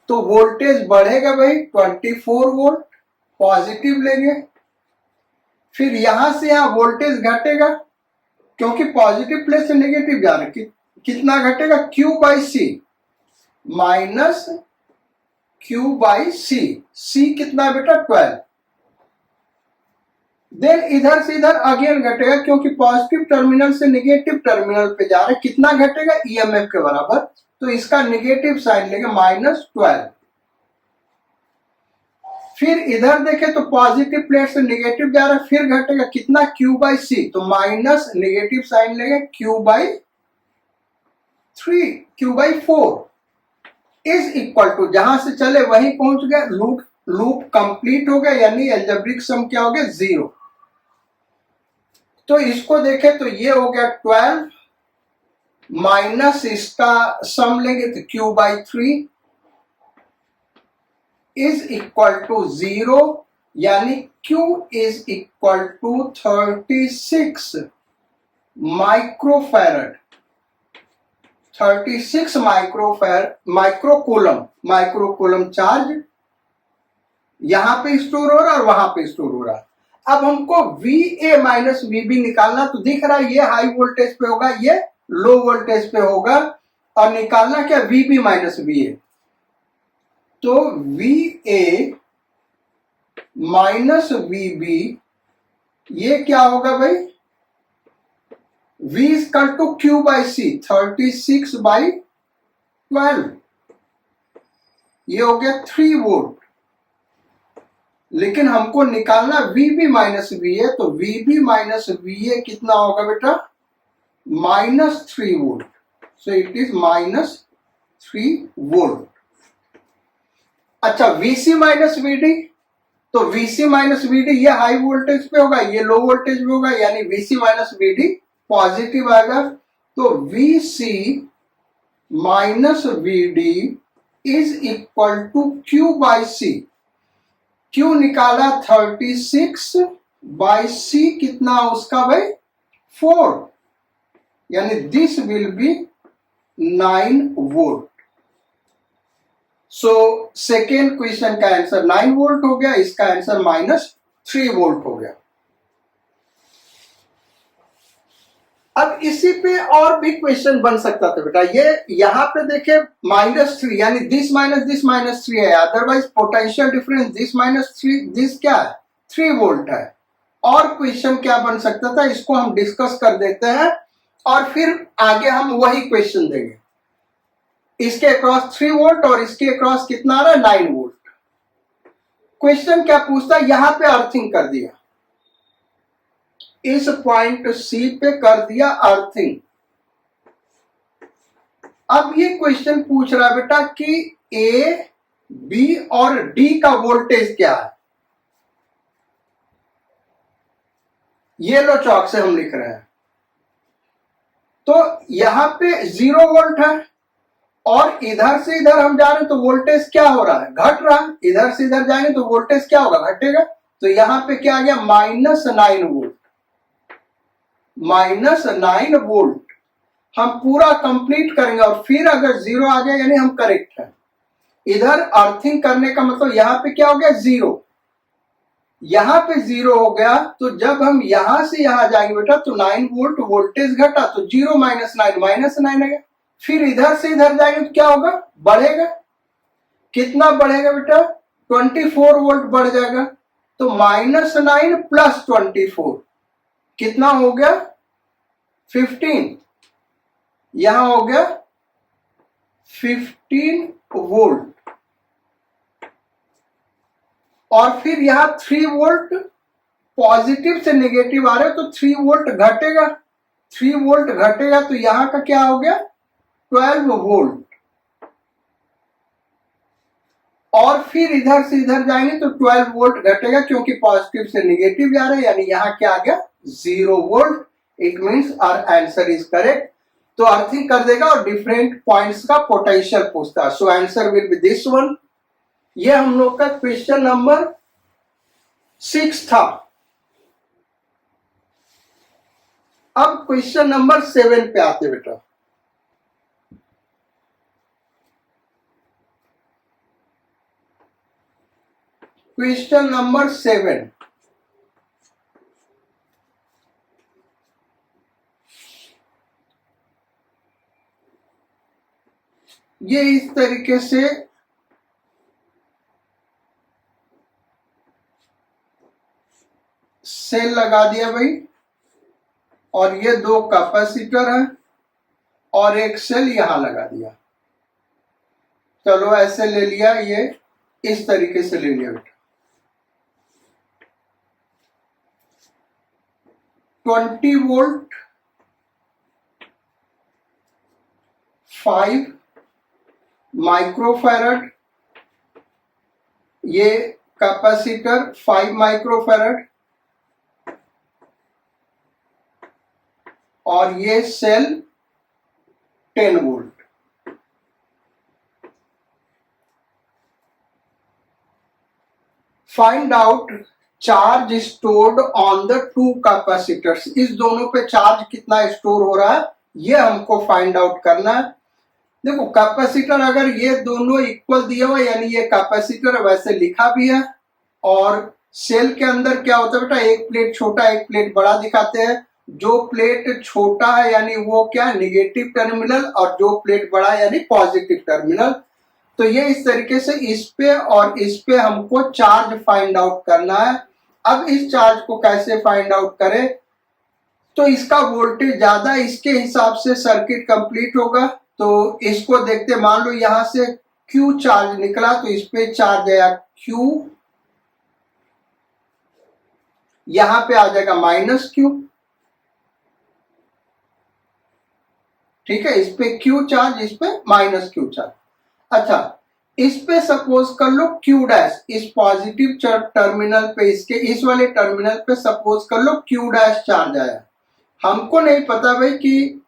तो वोल्टेज बढ़ेगा भाई 24 वोल्ट, पॉजिटिव लेंगे। फिर यहां से यहां वोल्टेज घटेगा, क्योंकि पॉजिटिव प्लेस से नेगेटिव जा रहा है, कितना घटेगा, Q by c minus Q by c. C कितना बेटा 12। देन इधर से इधर अगेन घटेगा, क्योंकि पॉजिटिव टर्मिनल से नेगेटिव टर्मिनल पे जा रहा है, कितना घटेगा, ईएमएफ के बराबर, तो इसका नेगेटिव साइन लेंगे -12। फिर इधर देखें तो पॉजिटिव प्लेट से नेगेटिव जा रहा है, फिर घटेगा कितना, Q बाई सी, तो माइनस नेगेटिव साइन लेंगे Q by 3, Q by 4 is equal to, जहां से चले वहीं पहुंच गए, लूप कंप्लीट हो गया, यानी अलजेब्रिक सम क्या हो गया, 0। तो इसको देखें तो ये हो गया 12 माइनस इसका सम लेंगे तो Q by 3 is equal to 0, यानी Q is equal to 36 microfarad, 36 microcoulomb charge यहां पे स्टोर हो रहा है और वहां पे स्टोर हो रहा है। अब हमको VA माइनस VB निकालना, तो दिख रहा है ये हाई वोल्टेज पे होगा, ये लो वोल्टेज पे होगा, और निकालना क्या VB माइनस VA। तो VA माइनस VB ये क्या होगा भाई, V equal to Q by C, 36/12, ये हो गया 3 वोल्ट। लेकिन हमको निकालना VB माइनस VA, तो VB माइनस VA कितना होगा बेटा, -3 volt. So it is -3 volt. अच्छा, VC माइनस VD, तो VC माइनस VD ये हाई वोल्टेज पे होगा, ये लो वोल्टेज पे होगा, यानी VC माइनस VD पॉजिटिव आएगा। तो VC minus VD is equal to Q by C। Q निकाला 36/C, कितना उसका भाई 4, यानी this will be 9 volt. So second question का आंसर 9 वोल्ट हो गया, इसका आंसर -3 वोल्ट हो गया। अब इसी पे और भी क्वेश्चन बन सकता था बेटा, ये यहां पे देखे -3, यानी दिस -3 है, otherwise potential difference this -3, this क्या है 3 वोल्ट है। और क्वेश्चन क्या बन सकता था, इसको हम डिस्कस कर देते हैं और फिर आगे हम वही क्वेश्चन देंगे। इसके अक्रॉस 3 वोल्ट और इसके अक्रॉस कितना आ रहा है 9 वोल्ट। क्वेश्चन क्या पूछता है, यहां पे अर्थिंग कर दिया, इस पॉइंट C पे कर दिया अर्थिंग। अब ये क्वेश्चन पूछ रहा है बेटा कि A, B और D का वोल्टेज क्या है। ये लो चौक से हम लिख रहे हैं, तो यहां पे 0 वोल्ट है और इधर से इधर हम जा रहे हैं, तो वोल्टेज क्या हो रहा है, घट रहा है। इधर से इधर जाएंगे तो वोल्टेज क्या होगा, घटेगा। तो यहां पे क्या आ गया -9 वोल्ट, -9 वोल्ट। हम पूरा कंप्लीट करेंगे और फिर अगर 0 आ गया यानी हम करेक्ट है। इधर अर्थिंग करने का मतलब यहां पे क्या हो गया 0, यहां पे 0 हो गया, तो जब हम यहां से यहां जाएंगे बेटा तो 9 वोल्ट वोल्टेज घटा, तो 0 - 9 -9 आ गया। फिर इधर से इधर जाएंगे तो क्या होगा, बढ़ेगा। कितना बढ़ेगा बेटा, 24 वोल्ट बढ़ जाएगा। तो -9 प्लस 24 कितना हो गया 15, यहां हो गया 15 वोल्ट। और फिर यहां 3 वोल्ट पॉजिटिव से नेगेटिव आ रहे हो, तो 3 वोल्ट घटेगा, 3 वोल्ट घटेगा, तो यहां का क्या हो गया 12 वोल्ट। और फिर इधर से इधर जाएंगे तो 12 वोल्ट घटेगा, क्योंकि पॉजिटिव से नेगेटिव जा रहे हैं, यानी यहां क्या आ गया 0 volt. It means our answer is correct. तो अर्थिंग कर देगा और डिफरेंट पॉइंट्स का पोटेंशियल पूछता है। So answer will be this one. ये हम लोग का क्वेश्चन नंबर 6 था। अब क्वेश्चन नंबर 7 पे आते बेटा। क्वेश्चन नंबर 7, ये इस तरीके से सेल लगा दिया भाई, और ये 2 कैपेसिटर है और एक सेल यहां लगा दिया। चलो ऐसे ले लिया, ये इस तरीके से ले लिया बेटा। 20 वोल्ट 5 माइक्रोफैरड, ये कैपेसिटर 5 माइक्रोफैरड, और ये cell 10 volt. Find out charge stored on the 2 capacitors. इस दोनों पे चार्ज कितना स्टोर हो रहा है ये हमको फाइंड आउट करना है। देखो कैपेसिटर अगर ये दोनों इक्वल दिया हुआ, यानी ये कैपेसिटर वैसे लिखा भी है, और सेल के अंदर क्या होता है बेटा, एक प्लेट छोटा एक प्लेट बड़ा दिखाते हैं। जो प्लेट छोटा है यानी वो क्या, नेगेटिव टर्मिनल, और जो प्लेट बड़ा है यानी पॉजिटिव टर्मिनल। तो ये इस तरीके से इस पे और इस पे हमको चार्ज फाइंड आउट करना है। अब इस चार्ज को कैसे फाइंड आउट करें, तो इसका वोल्टेज ज्यादा, इसके हिसाब से सर्किट कंप्लीट होगा। तो इसको देखते, मान लो यहां से Q चार्ज निकला तो इस पे चार्ज आया Q, यहां पे आ जाएगा -Q, ठीक है, इस पे Q चार्ज, इस पे -Q चार्ज। अच्छा, इस पे सपोज कर लो Q डैश, इस पॉजिटिव टर्मिनल पे, इसके इस वाले टर्मिनल पे सपोज कर लो Q डैश चार्ज आया। हमको नहीं पता भाई कि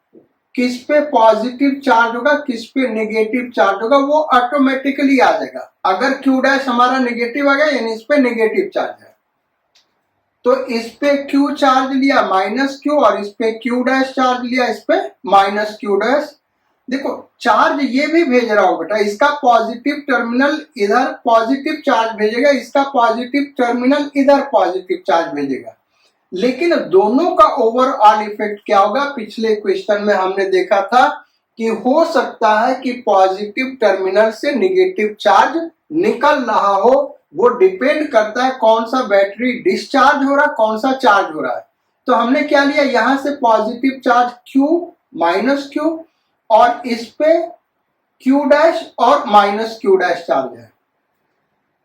किस पे पॉजिटिव चार्ज होगा किस पे नेगेटिव चार्ज होगा, वो ऑटोमेटिकली आ जाएगा। अगर Q डैश हमारा नेगेटिव आ गया यानी इस पे नेगेटिव चार्ज है, तो इस पे Q चार्ज लिया -Q, और इस पे Q डैश चार्ज लिया इस पे -Q डैश। देखो चार्ज ये भी भेज रहा हो बेटा, इसका पॉजिटिव टर्मिनल इधर पॉजिटिव चार्ज भेजेगा, इसका पॉजिटिव टर्मिनल इधर पॉजिटिव चार्ज भेजेगा, लेकिन दोनों का ओवरऑल इफेक्ट क्या होगा, पिछले क्वेश्चन में हमने देखा था कि हो सकता है कि पॉजिटिव टर्मिनल से नेगेटिव चार्ज निकल रहा हो। वो डिपेंड करता है कौन सा बैटरी डिस्चार्ज हो रहा है, कौन सा चार्ज हो रहा है। तो हमने क्या लिया, यहां से पॉजिटिव चार्ज Q -Q, और इस पे Q डैश और -Q डैश चार्ज है।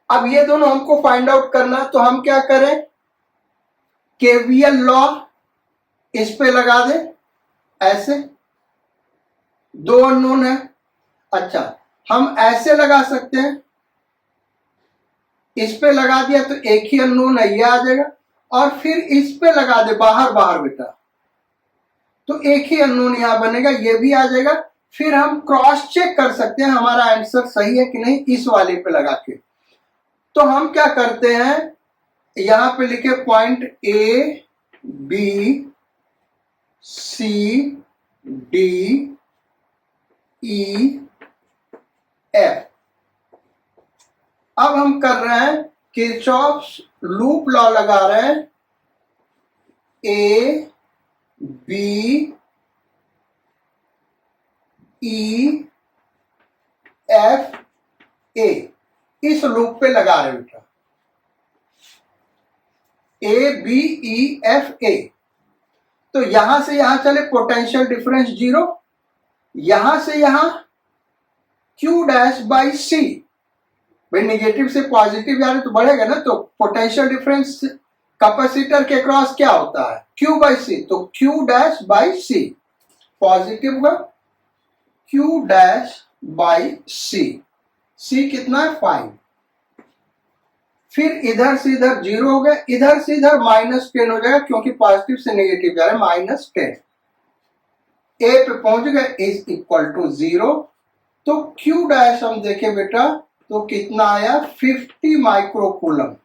अब ये दोनों हमको फाइंड आउट करना, तो हम क्या करें, केवीएल लॉ इस पे लगा दे, ऐसे दो अननोन है। अच्छा, हम ऐसे लगा सकते हैं, इस पे लगा दिया तो एक ही अननोन है, ये आ जाएगा, और फिर इस पे लगा दे बाहर बाहर बेटा, तो एक ही अननोन यहां बनेगा, ये भी आ जाएगा। फिर हम क्रॉस चेक कर सकते हैं हमारा आंसर सही है कि नहीं इस वाले पे लगा के। तो हम क्या करते हैं, यहां पे लिखे point A B C D E F। अब हम कर रहे हैं किरचॉफ्स लूप लॉ लगा रहे हैं, A B E F A, इस लूप पे लगा रहे बेटा, A B E F A। तो यहां से यहां चले, पोटेंशियल डिफरेंस 0, यहां से यहां Q डैश बाई C, भाई नेगेटिव से पॉजिटिव जा रहे तो बढ़ेगा ना, तो पोटेंशियल डिफरेंस कैपेसिटर के क्रॉस क्या होता है, Q बाई C, तो Q dash by C, positive का Q dash by C, C कितना है 5। फिर इधर से इधर 0 हो गया, इधर से इधर -10 हो जाएगा क्योंकि पॉजिटिव से नेगेटिव जा रहा है, -10। A पे पहुंच गए, इज इक्वल टू 0। तो Q डैश हम देखें बेटा तो कितना आया, 50 माइक्रोकूलम।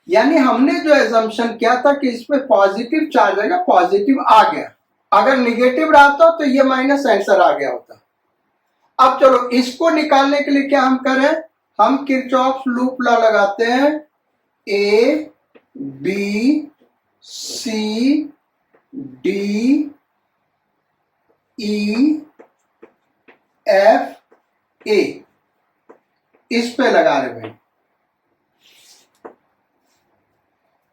यानी हमने जो एजम्पशन किया था कि इसमें पॉजिटिव चार्ज आएगा, पॉजिटिव आ गया, अगर नेगेटिव रहता तो ये माइनस आंसर आ गया होता। अब चलो इसको निकालने के लिए क्या हम करें, हम किरचॉफ लूप लॉ लगाते हैं, A B C D E F A, इस पे लगा रहे भाई।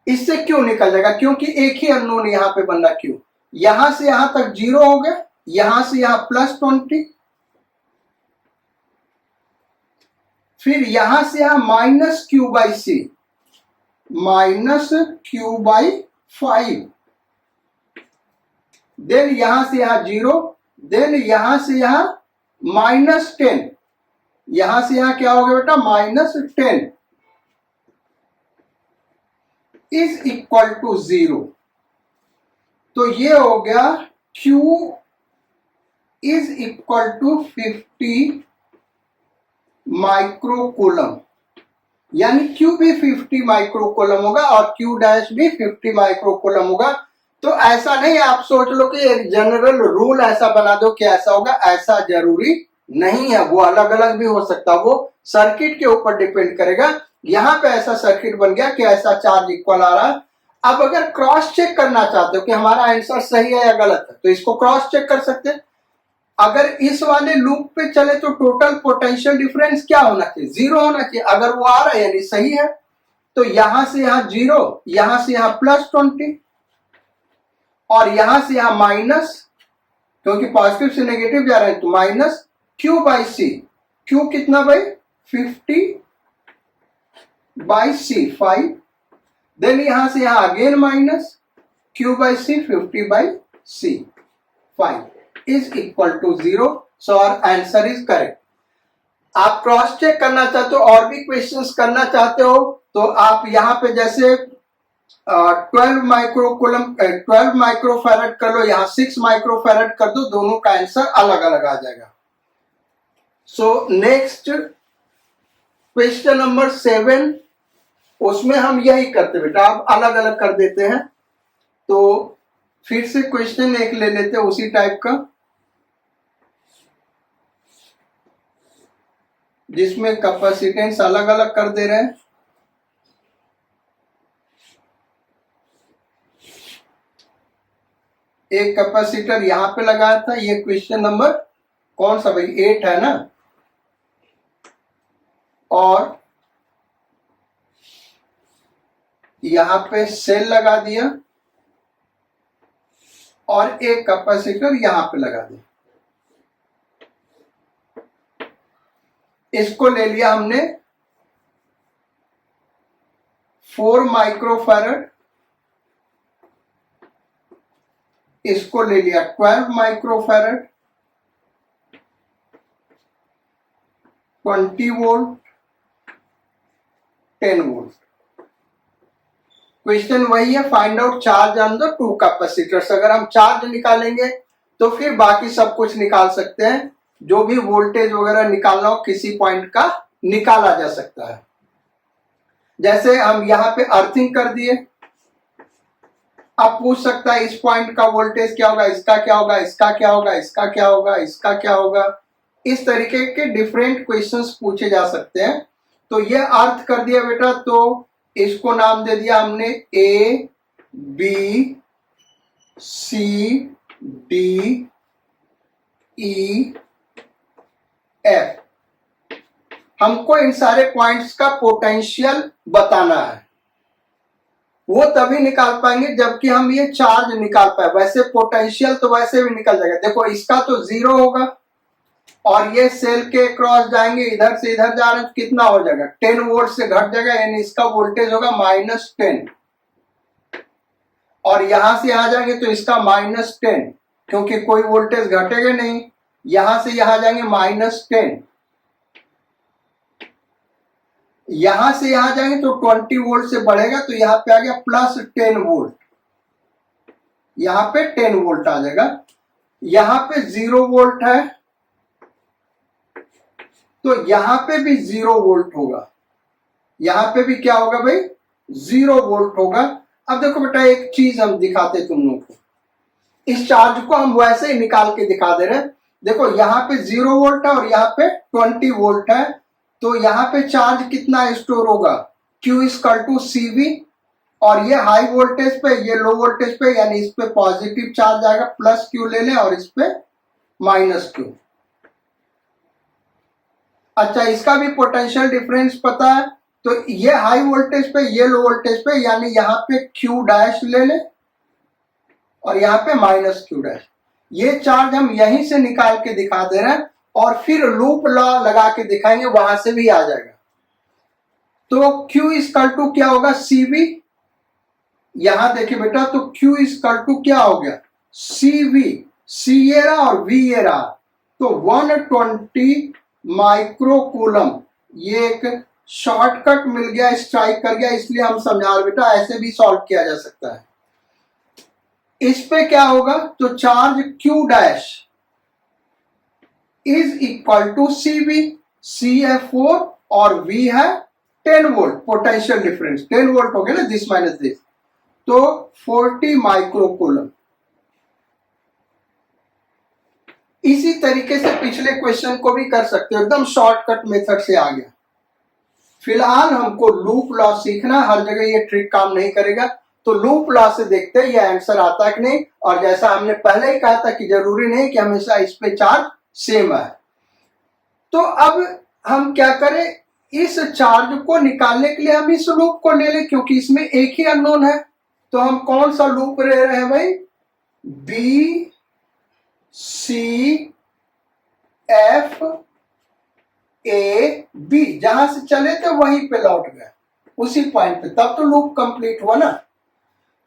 इससे क्यों निकल जाएगा, क्योंकि एक ही अननोन यहां पे बन रहा, क्यों, यहां से यहां तक 0 हो गया, यहां से यहां +20, फिर यहां से यहां -Q by C, -Q by 5, then यहां से यहां 0, देन यहां से यहां -10, यहां से यहां क्या हो गया बेटा, -10 इज इक्वल टू 0। तो ये हो गया Q is equal to 50 microcoulomb, यानी Q भी 50 माइक्रोकूलम होगा और Q डैश भी 50 माइक्रोकूलम होगा। तो ऐसा नहीं आप सोच लो कि एक जनरल रूल ऐसा बना दो कि ऐसा होगा, ऐसा जरूरी नहीं है, वो अलग अलग भी हो सकता, वो सर्किट के ऊपर डिपेंड करेगा। यहां पे ऐसा सर्किट बन गया कि ऐसा चार्ज इक्वल आ रहा है। अब अगर क्रॉस चेक करना चाहते हो कि हमारा आंसर सही है या गलत है, तो इसको क्रॉस चेक कर सकते हैं। अगर इस वाले लूप पे चले तो टोटल पोटेंशियल डिफरेंस क्या होना चाहिए? 0 होना चाहिए। अगर वो आ रहा है यानी सही है, तो यहां से यहां 0, यहां से यहां +20 और यहां से यहां माइनस, क्योंकि पॉजिटिव से नेगेटिव जा रहे हैं तो माइनस Q/C। Q कितना भाई? 50/C 5। देन यहां से यहां again minus Q/C 50/C 5 is equal to 0। So our answer is correct. आप क्रॉस चेक करना चाहते हो और भी क्वेश्चंस करना चाहते हो तो आप यहां पे जैसे 12 माइक्रोफैरड कर लो, यहां 6 माइक्रोफैरड कर दो, दोनों का आंसर अलग अलग आ जाएगा। सो नेक्स्ट क्वेश्चन नंबर 7, उसमें हम यही करते बेटा, आप अलग अलग कर देते हैं। तो फिर से क्वेश्चन एक ले लेते हैं उसी टाइप का, जिसमें कैपेसिटेंस अलग अलग कर दे रहे हैं। एक कैपेसिटर यहां पे लगाया था, ये क्वेश्चन नंबर कौन सा भाई? 8 है ना। और यहां पे सेल लगा दिया और एक कैपेसिटर यहां पे लगा दिया। इसको ले लिया हमने 4 माइक्रोफैरड, इसको ले लिया 12 माइक्रोफैरड, 20 वोल्ट, 10 वोल्ट। क्वेश्चन वही है, find out charge on the two capacitors. अगर हम चार्ज निकालेंगे तो फिर बाकी सब कुछ निकाल सकते हैं, जो भी वोल्टेज वगैरह निकालना हो किसी पॉइंट का निकाला जा सकता है। जैसे हम यहां पे अर्थिंग कर दिए, अब पूछ सकता है इस पॉइंट का वोल्टेज क्या होगा, इसका क्या होगा, इसका क्या होगा, इसका क्या होगा, इसका क्या होगा। इस तरीके के डिफरेंट क्वेश्चंस पूछे जा सकते हैं। तो ये अर्थ कर दिया बेटा, तो इसको नाम दे दिया हमने A B C D E F। हमको इन सारे पॉइंट्स का पोटेंशियल बताना है। वो तभी निकाल पाएंगे जबकि हम ये चार्ज निकाल पाए। वैसे पोटेंशियल तो वैसे भी निकल जाएगा। देखो इसका तो 0 होगा और ये सेल के क्रॉस जाएंगे, इधर से इधर जा रहे हैं तो कितना हो जाएगा? 10 वोल्ट से घट जाएगा, यानी इसका वोल्टेज होगा -10। और यहां से यहां जाएंगे तो इसका -10, क्योंकि कोई वोल्टेज घटेगा नहीं। यहां से यहां जाएंगे -10, यहां से यहां जाएंगे तो 20 वोल्ट से बढ़ेगा, तो यहां पे आ गया +10 वोल्ट, यहां पे 10 वोल्ट आ जाएगा। यहां पे 0 वोल्ट है तो यहां पे भी 0 वोल्ट होगा, यहां पे भी क्या होगा भाई? 0 वोल्ट होगा। अब देखो बेटा एक चीज हम दिखाते तुम लोग को, इस चार्ज को हम वैसे ही निकाल के दिखा दे रहे हैं। देखो यहाँ पे 0 वोल्ट है और यहाँ पे 20 वोल्ट है, तो यहाँ पे चार्ज कितना स्टोर होगा? Q = CV। और ये हाई वोल्टेज पे, ये लो वोल्टेज पे, यानी इस पे पॉजिटिव चार्ज आएगा, +Q ले लें, और इस पे -Q। अच्छा, इसका भी पोटेंशियल डिफरेंस पता है, तो ये हाई वोल्टेज पे, ये लो वोल्टेज पे, यानी यहाँ पे Q' ले लें और यहाँ पे -Q'। ये चार्ज हम यहीं से निकाल के दिखा दे रहे हैं और फिर लूप लॉ लगा के दिखाएंगे, वहां से भी आ जाएगा। तो Q = क्या होगा? CV। यहां देखिए बेटा, तो Q = क्या हो गया? CV। C ये रहा और V ये रहा, तो 120 माइक्रोकूलम। ये एक शॉर्टकट मिल गया, स्ट्राइक कर गया, इसलिए हम समझा रहे बेटा, ऐसे भी सॉल्व किया जा सकता है। इस पे क्या होगा? तो charge Q' is equal to CV। C है 4 और V है 10 वोल्ट। पोटेंशियल डिफरेंस 10 वोल्ट हो गया ना, दिस माइनस दिस, तो 40 माइक्रोकूलम। इसी तरीके से पिछले क्वेश्चन को भी कर सकते हो, एकदम शॉर्टकट मेथड से आ गया। फिलहाल हमको लूप लॉ सीखना, हर जगह ये ट्रिक काम नहीं करेगा, तो लूप लॉ से देखते हैं ये आंसर आता है कि नहीं। और जैसा हमने पहले ही कहा था कि जरूरी नहीं कि हमेशा इस पे चार्ज सेम है। तो अब हम क्या करें, इस चार्ज को निकालने के लिए हम इस लूप को ले लें, क्योंकि इसमें एक ही अननोन है। तो हम कौन सा लूप ले रहे हैं भाई, B C F A B, जहां से चले थे वहीं पे लौट गए, उसी पॉइंट पे, तब तो लूप कंप्लीट हुआ ना।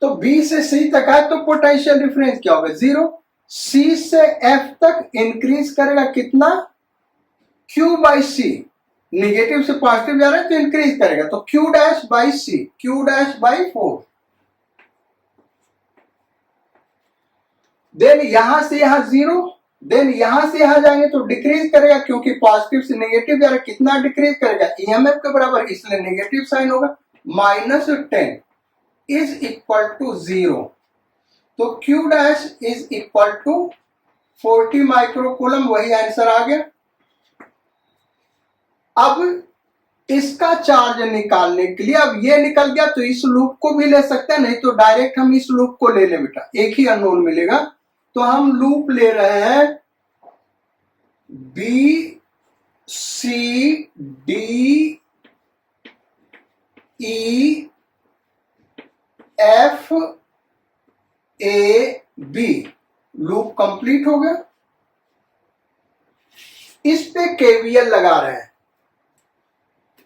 तो बी से सी तक है तो पोटेंशियल डिफरेंस क्या होगा, 0। सी से एफ तक इंक्रीज करेगा कितना, क्यू बाई सी, निगेटिव से पॉजिटिव जा रहा है तो इंक्रीज करेगा, तो Q dash by C, Q dash by 4। Then यहां से यहां 0, देन यहां से यहां जाएंगे तो डिक्रीज करेगा, क्योंकि पॉजिटिव से नेगेटिव जा रहा है, कितना डिक्रीज करेगा, ईएमएफ के बराबर, इसलिए नेगेटिव साइन होगा, -10 इज इक्वल टू 0। तो Q dash is equal to 40 microcoulomb, वही आंसर आ गया। अब इसका चार्ज निकालने के लिए, अब ये निकल गया तो इस लूप को भी ले सकते हैं, नहीं तो डायरेक्ट हम इस लूप को ले लें बेटा, एक ही अननोन मिलेगा। तो हम लूप ले रहे हैं B C D E F A B, loop complete हो गया। इस पे केवीएल लगा रहे हैं,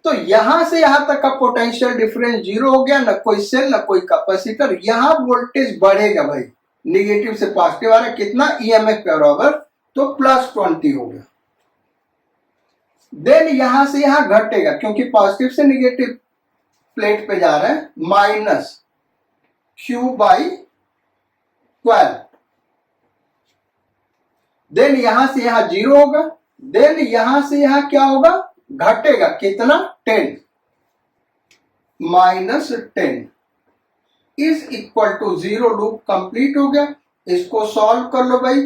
तो यहां से यहां तक का पोटेंशियल डिफरेंस 0 हो गया, न कोई सेल न कोई कैपेसिटर। यहां वोल्टेज बढ़ेगा भाई, निगेटिव से पॉजिटिव आ रहा है, कितना, ईएमएफ के बराबर, तो +20 हो गया। देन यहां से यहां घटेगा, क्योंकि पॉजिटिव से निगेटिव प्लेट पे जा रहा है, -Q/12। देन यहां से यहां 0 होगा, देन यहां से यहां क्या होगा, घटेगा, कितना, 10, -10 is equal to 0। Loop complete हो गया। इसको सॉल्व कर लो भाई,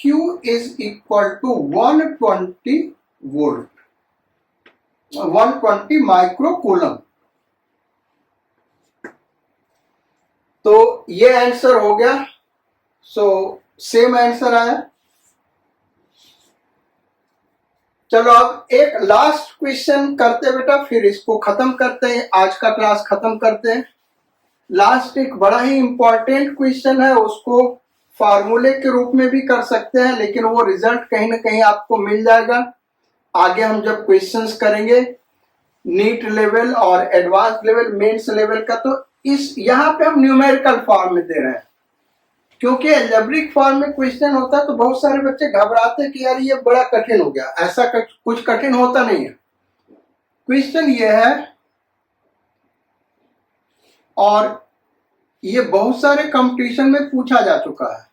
Q is equal to 120 volt, 120 microcoulomb. तो ये आंसर हो गया। सो सेम आंसर आया। चलो अब एक लास्ट क्वेश्चन करते हैं बेटा, फिर इसको खत्म करते हैं, आज का क्लास खत्म करते हैं। लास्ट एक बड़ा ही इंपॉर्टेंट क्वेश्चन है, उसको फार्मूले के रूप में भी कर सकते हैं, लेकिन वो रिजल्ट कहीं ना कहीं आपको मिल जाएगा आगे हम जब क्वेश्चंस करेंगे नीट लेवल और एडवांस लेवल, मेंस लेवल का। तो इस यहाँ पे हम न्यूमेरिकल फॉर्म में दे रहे हैं, क्योंकि एल्जेब्रिक फॉर्म में क्वेश्चन होता है तो बहुत सारे बच्चे घबराते कि यार ये बड़ा कठिन हो गया। ऐसा कुछ कठिन होता नहीं है। क्वेश्चन ये है, और ये बहुत सारे कंपटीशन में पूछा जा चुका है।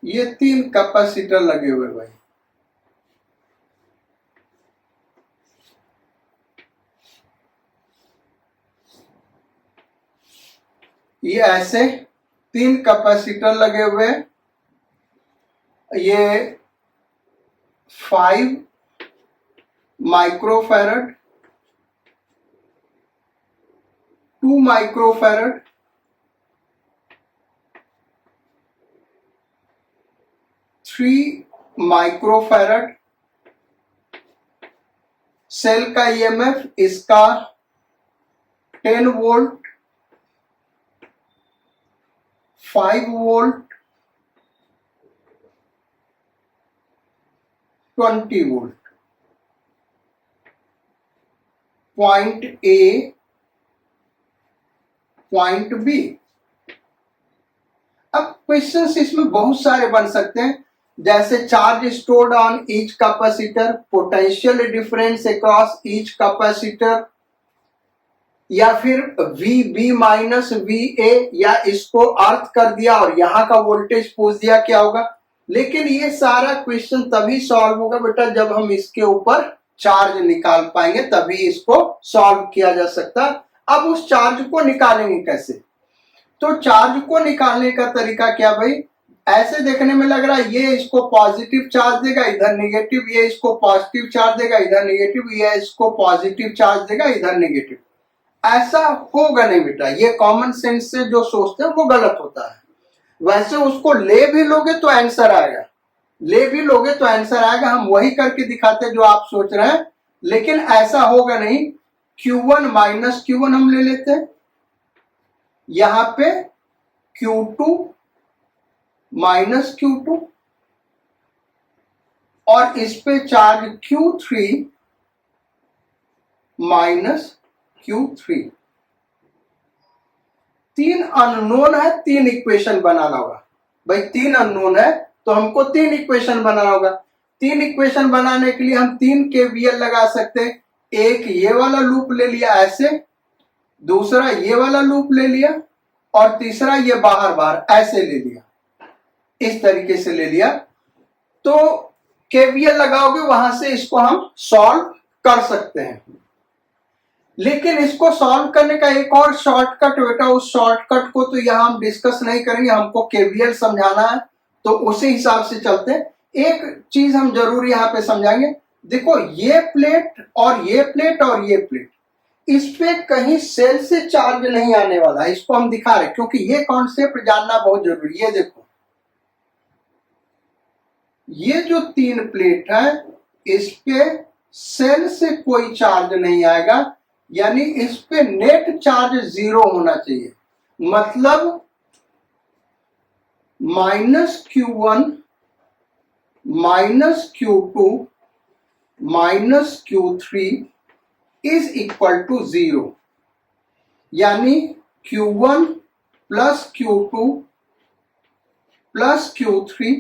ये 3 कैपेसिटर लगे हुए भाई, ये ऐसे 3 कैपेसिटर लगे हुए। ये 5 माइक्रोफैरड, 2 माइक्रोफैरड, 3 माइक्रोफैरड। सेल का ईएमएफ इसका 10 volt, 5 volt, 20 volt. Point A, point B. अब क्वेश्चंस इसमें बहुत सारे बन सकते हैं, जैसे charge stored on each capacitor, potential difference across each capacitor, या फिर VB माइनस VA, या इसको अर्थ कर दिया और यहां का वोल्टेज पूछ दिया क्या होगा। लेकिन ये सारा क्वेश्चन तभी सॉल्व होगा बेटा जब हम इसके ऊपर चार्ज निकाल पाएंगे, तभी इसको सॉल्व किया जा सकता। अब उस चार्ज को निकालेंगे कैसे? तो चार्ज को निकालने का तरीका क्या भाई, ऐसे देखने में लग रहा है ये इसको पॉजिटिव चार्ज देगा, इधर नेगेटिव, ये इसको पॉजिटिव चार्ज देगा, इधर नेगेटिव, ये इसको पॉजिटिव चार्ज देगा, इधर नेगेटिव। ऐसा होगा नहीं बेटा, ये कॉमन सेंस से जो सोचते हैं वो गलत होता है। वैसे उसको ले भी लोगे तो आंसर आएगा, ले भी लोगे तो आंसर आएगा, हम वही करके दिखाते हैं जो आप सोच रहे हैं, लेकिन ऐसा होगा नहीं। Q1 माइनस Q1 हम ले लेते हैं, यहां पे Q2 माइनस Q2 और इस पे चार्ज Q3 माइनस Q3। तीन अननोन है, तीन इक्वेशन बनाना होगा भाई। तीन अननोन है तो हमको तीन इक्वेशन बनाना होगा। तीन इक्वेशन बनाने के लिए हम तीन केवीएल लगा सकते हैं। एक ये वाला लूप ले लिया ऐसे, दूसरा ये वाला लूप ले लिया और तीसरा ये बाहर बाहर ऐसे ले लिया, इस तरीके से ले लिया। तो केवीएल लगाओगे वहां से इसको हम सॉल्व कर सकते हैं। लेकिन इसको सॉल्व करने का एक और शॉर्टकट बेटा, उस शॉर्टकट को तो यहां हम डिस्कस नहीं करेंगे, हमको केवीएल समझाना है तो उसी हिसाब से चलते हैं। एक चीज हम जरूर यहां पे समझाएंगे, देखो ये प्लेट और ये प्लेट और ये प्लेट, इस पे कहीं सेल से चार्ज नहीं आने वाला है, इसको हम दिखा रहे हैं क्योंकि ये कॉन्सेप्ट जानना बहुत जरूरी है। देखो ये जो तीन प्लेट है इस पे सेल से कोई चार्ज नहीं आएगा, यानी इस पे नेट चार्ज 0 होना चाहिए। मतलब minus Q1 minus Q2 minus Q3 is equal to 0, यानी Q1 plus Q2 plus Q3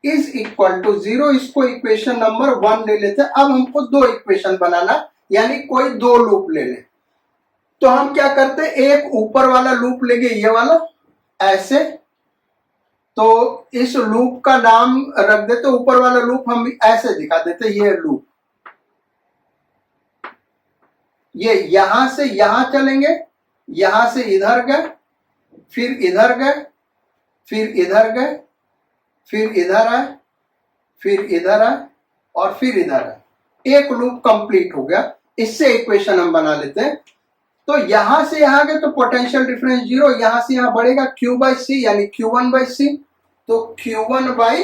is equal to 0। इसको इक्वेशन नंबर 1 ले लेते हैं। अब हमको दो इक्वेशन बनाना, यानी कोई दो लूप ले लें। तो हम क्या करते हैं, एक ऊपर वाला लूप लेंगे, ये वाला ऐसे, तो इस लूप का नाम रख देते, ऊपर वाला लूप हम ऐसे दिखा देते, ये लूप, ये यहां से यहां चलेंगे, यहां से इधर गए, फिर इधर गए, फिर इधर गए, फिर इधर आए, फिर इधर आए और फिर इधर आए। एक लूप कंप्लीट हो गया। इससे इक्वेशन हम बना लेते हैं। तो यहां से यहां गए तो पोटेंशियल डिफरेंस 0, यहां से यहां बढ़ेगा Q बाई सी, यानी Q1 बाई सी। तो Q1 बाई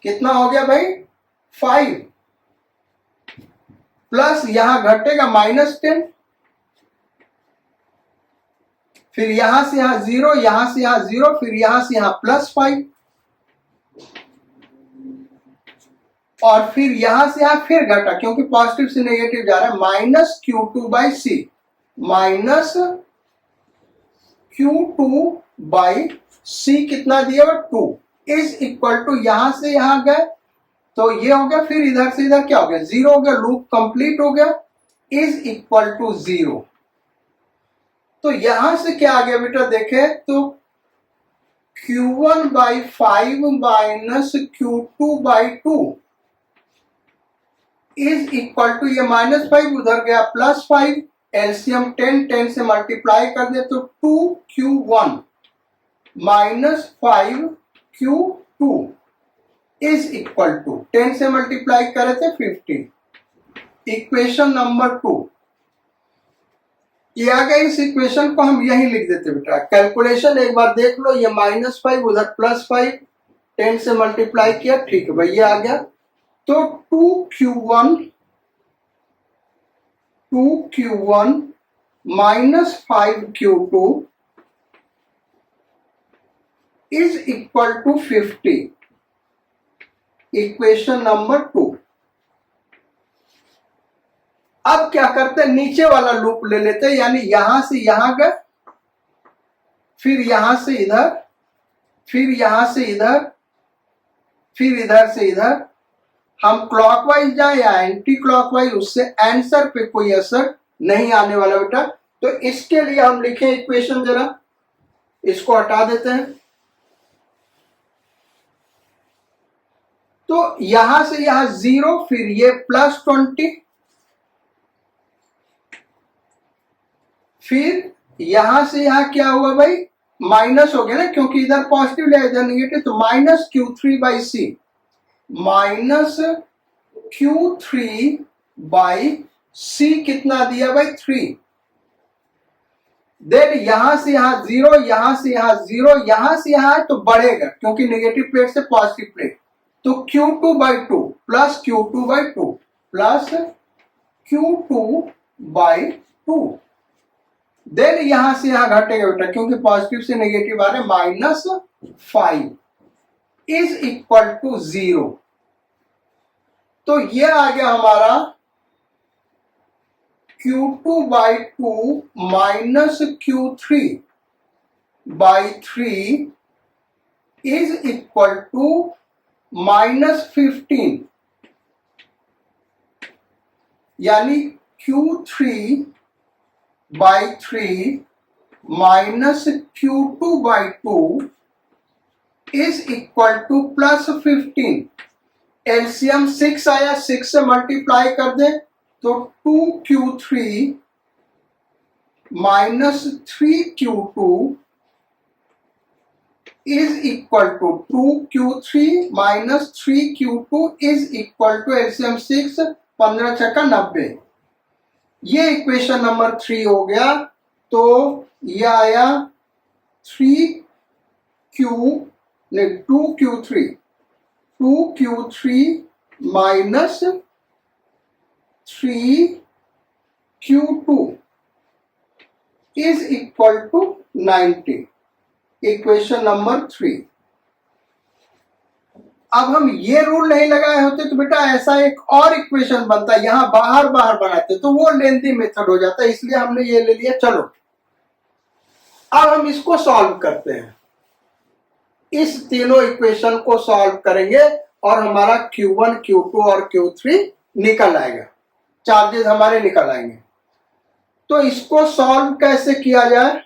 कितना हो गया भाई 5, प्लस यहां घटेगा -10, फिर यहां से यहां 0, यहां से यहां 0, फिर यहां से यहां +5 और फिर यहां से यहां फिर घटा क्योंकि पॉजिटिव से नेगेटिव जा रहा है, -Q2 by c, minus Q2 by c कितना दिया 2 इज इक्वल टू, यहां से यहां गए तो ये हो गया, फिर इधर से इधर क्या हो गया 0 हो गया, लूप कंप्लीट हो गया, इज इक्वल टू 0। तो यहां से क्या आ गया बेटा, देखे तो Q1 by 5 minus Q2 by 2 is equal to, ये -5 उधर गया +5, एलसीएम 10 से मल्टीप्लाई कर दे तो 2Q1 minus 5Q2 is equal to 10 से मल्टीप्लाई करे थे 15। इक्वेशन नंबर 2 ये आ गया। इस इक्वेशन को हम यही लिख देते बेटा। कैलकुलेशन एक बार देख लो, ये -5 उधर +5, 10 से मल्टीप्लाई किया, ठीक है भाई ये आ गया। तो 2Q1 minus 5Q2 is equal to 50। Equation number 2। अब क्या करते हैं, नीचे वाला लूप ले लेते हैं, यानी यहां से यहां गए, फिर यहां से इधर, फिर यहां से इधर, फिर इधर से इधर। हम क्लॉकवाइज जाए या एंटी क्लॉकवाइज, उससे आंसर पे कोई असर नहीं आने वाला बेटा। तो इसके लिए हम लिखें इक्वेशन, जरा इसको हटा देते हैं। तो यहां से यहां 0, फिर ये +20, फिर यहां से यहां क्या हुआ भाई, माइनस हो गया ना, क्योंकि इधर पॉजिटिव ले इधर निगेटिव, तो -Q3/C, -Q3/C कितना दिया भाई 3। देन यहां से यहां 0, यहां से यहां 0, यहां से यहां तो बढ़ेगा क्योंकि नेगेटिव प्लेट से पॉजिटिव प्लेट, तो Q2/2 plus Q2/2 plus Q2/2। Then यहां से यहां घटेगा बेटा क्योंकि पॉजिटिव से नेगेटिव आ रहे, -5 इज इक्वल टू 0। तो ये आ गया हमारा Q2/2 minus Q3/3 is equal to -15, यानी Q3/3 minus Q2/2 is equal to +15। LCM 6 आया, 6 से मल्टीप्लाई कर दे तो 2Q3 minus 3Q2 is equal to 2Q3 minus 3Q2 is equal to LCM 6, 15 छक्का 90। ये इक्वेशन नंबर 3 हो गया। तो ये आया 2Q3 minus 3Q2 is equal to 90, equation number 3। अब हम ये रूल नहीं लगाए होते तो बेटा ऐसा एक और इक्वेशन बनता, यहां बाहर बाहर बनाते तो वो लेंथी मेथड हो जाता, इसलिए हमने ये ले लिया। चलो अब हम इसको सॉल्व करते हैं, इस तीनों इक्वेशन को सॉल्व करेंगे और हमारा Q1, Q2 और Q3 निकल आएगा, चार्जेस हमारे निकल आएंगे। तो इसको सॉल्व कैसे किया जाए,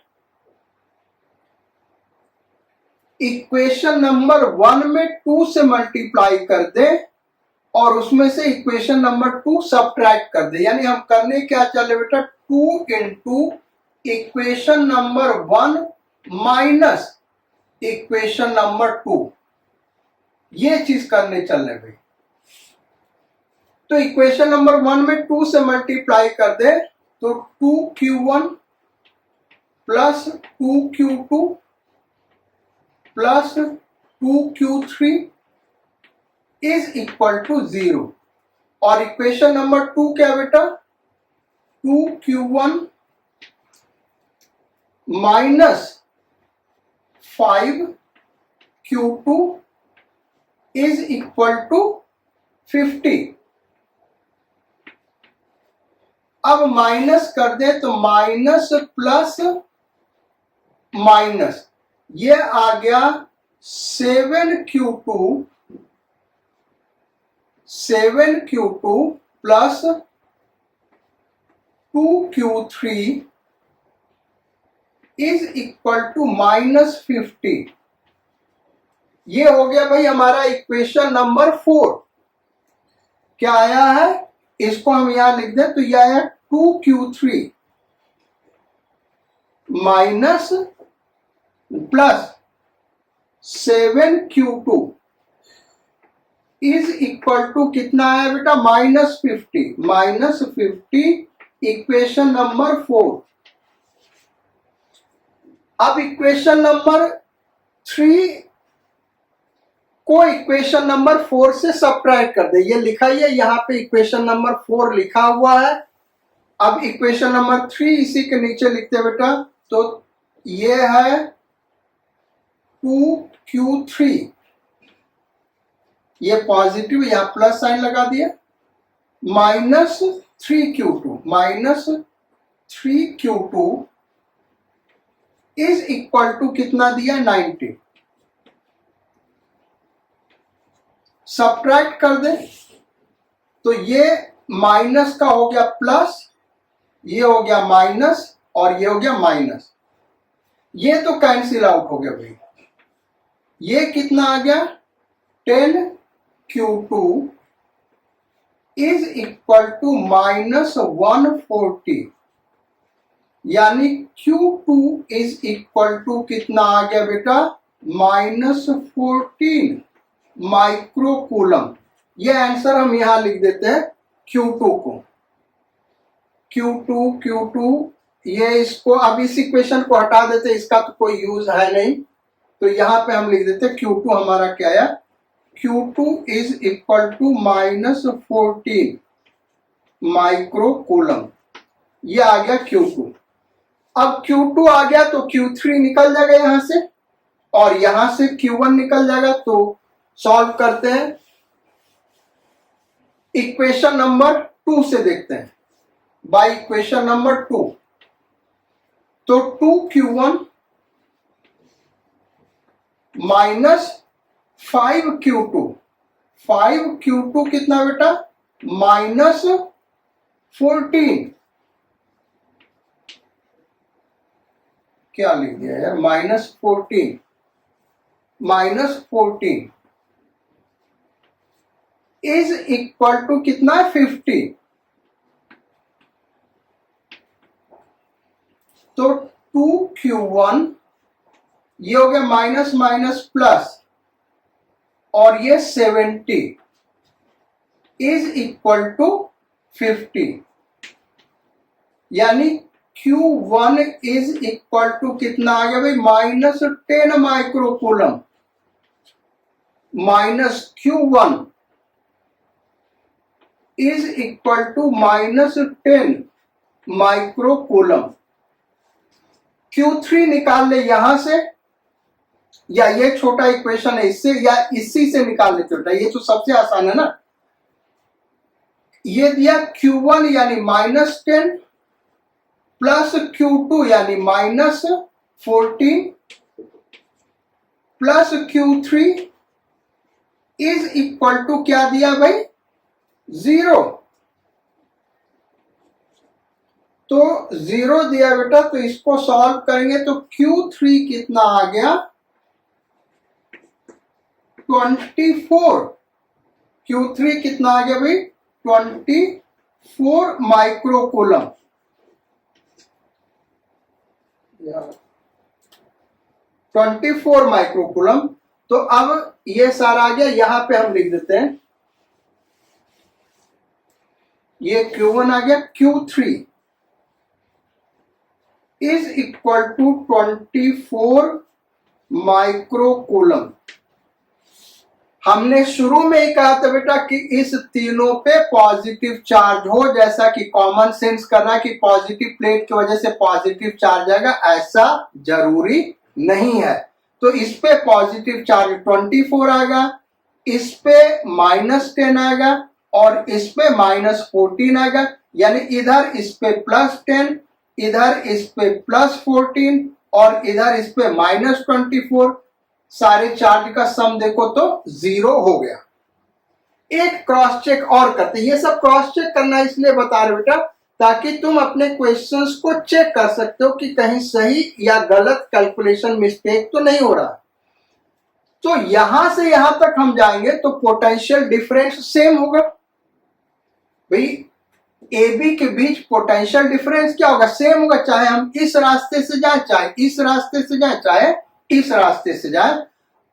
इक्वेशन नंबर 1 में 2 से मल्टीप्लाई कर दे और उसमें से इक्वेशन नंबर 2 सब्ट्रैक्ट कर दे, यानी हम करने क्या चले बेटा 2 into equation number 1 minus equation number 2, ये चीज करने चल रहे भाई। तो इक्वेशन नंबर 1 में 2 से मल्टीप्लाई कर दे तो 2Q1 plus 2Q2 plus 2Q3 is equal to 0। और इक्वेशन नंबर 2 क्या बेटा 2Q1 minus 5Q2 is equal to 50। अब माइनस कर दे तो माइनस प्लस माइनस, ये आ गया 7Q2 plus 2Q3 is equal to -50। ये हो गया भाई हमारा इक्वेशन नंबर 4। क्या आया है, इसको हम यहां लिख दें तो यह आया 2Q3 minus plus 7Q2 is equal to कितना आया बेटा -50 इक्वेशन नंबर 4। अब इक्वेशन नंबर 3 को इक्वेशन नंबर 4 से सब्ट्रैक्ट कर दे, ये लिखा ही है यहाँ पे इक्वेशन नंबर 4 लिखा हुआ है। अब इक्वेशन नंबर 3 इसी के नीचे लिखते बेटा, तो ये है 2Q3, ये पॉजिटिव या प्लस साइन लगा दिया, minus 3Q2 is equal to कितना दिया 90। सब्ट्रैक्ट कर दे तो ये माइनस का हो गया प्लस, ये हो गया माइनस और ये हो गया माइनस, ये तो कैंसिल आउट हो गया भाई। ये कितना आ गया 10 Q2 इज इक्वल टू -140, यानी Q2 इज इक्वल टू कितना आ गया बेटा, -14 माइक्रोकूलम। ये आंसर हम यहां लिख देते हैं Q2 को। Q2 ये इसको अब इस इक्वेशन को हटा देते, इसका तो कोई यूज है नहीं, तो यहां पे हम लिख देते Q2 हमारा क्या आया, Q2 is equal to -14 microcoulomb. ये आ गया Q2। अब Q2 आ गया तो Q3 निकल जाएगा यहां से, और यहां से Q1 निकल जाएगा। तो सॉल्व करते हैं, इक्वेशन नंबर 2 से देखते हैं, बाय इक्वेशन नंबर 2। तो 2Q1 माइनस 5Q2, 5Q2 कितना बेटा, -14, क्या लिख दिया यार, -14 इज इक्वल टू कितना है, 50। तो 2Q1 ये हो गया माइनस माइनस प्लस, और ये 70 इज इक्वल टू 50, यानी Q1 इज इक्वल टू कितना आ गया भाई, -10 microcoulomb, minus Q1 is equal to -10 microcoulomb. Q3 निकाल ले यहां से, या ये छोटा इक्वेशन है इससे, या इसी से निकाल ले छोटा, ये तो सबसे आसान है ना। ये दिया Q1 यानी -10 प्लस Q2 यानी -14 plus Q3 is equal to क्या दिया भाई, 0। तो 0 दिया बेटा, तो इसको सॉल्व करेंगे तो Q3 कितना आ गया, 24। Q3 कितना आ गया भाई, 24 माइक्रोकूलम। 24 माइक्रोकूलम। तो अब ये सारा आ गया, यहां पे हम लिख देते हैं, ये Q1 आ गया, Q3 is equal to 24 microcoulomb. हमने शुरू में ही कहा था बेटा कि इस तीनों पे पॉजिटिव चार्ज हो, जैसा कि कॉमन सेंस करना कि पॉजिटिव प्लेट की वजह से पॉजिटिव चार्ज आएगा, ऐसा जरूरी नहीं है। तो इस पे पॉजिटिव चार्ज 24 आएगा, इस पे -10 आएगा, और इस पे -14 आएगा, यानी इधर इस पे +10, इधर इस पे +14, और इधर इस पे -24। सारे चार्ज का सम देखो तो 0 हो गया। एक क्रॉस चेक और करते, ये सब क्रॉस चेक करना इसलिए बता रहे बेटा ताकि तुम अपने क्वेश्चंस को चेक कर सकते हो कि कहीं सही या गलत कैलकुलेशन मिस्टेक तो नहीं हो रहा। तो यहां से यहां तक हम जाएंगे तो पोटेंशियल डिफरेंस सेम होगा भाई, ए बी के बीच पोटेंशियल डिफरेंस क्या होगा, सेम होगा, चाहे हम इस रास्ते से जाए, चाहे इस रास्ते से जाए, चाहे इस रास्ते से जाए।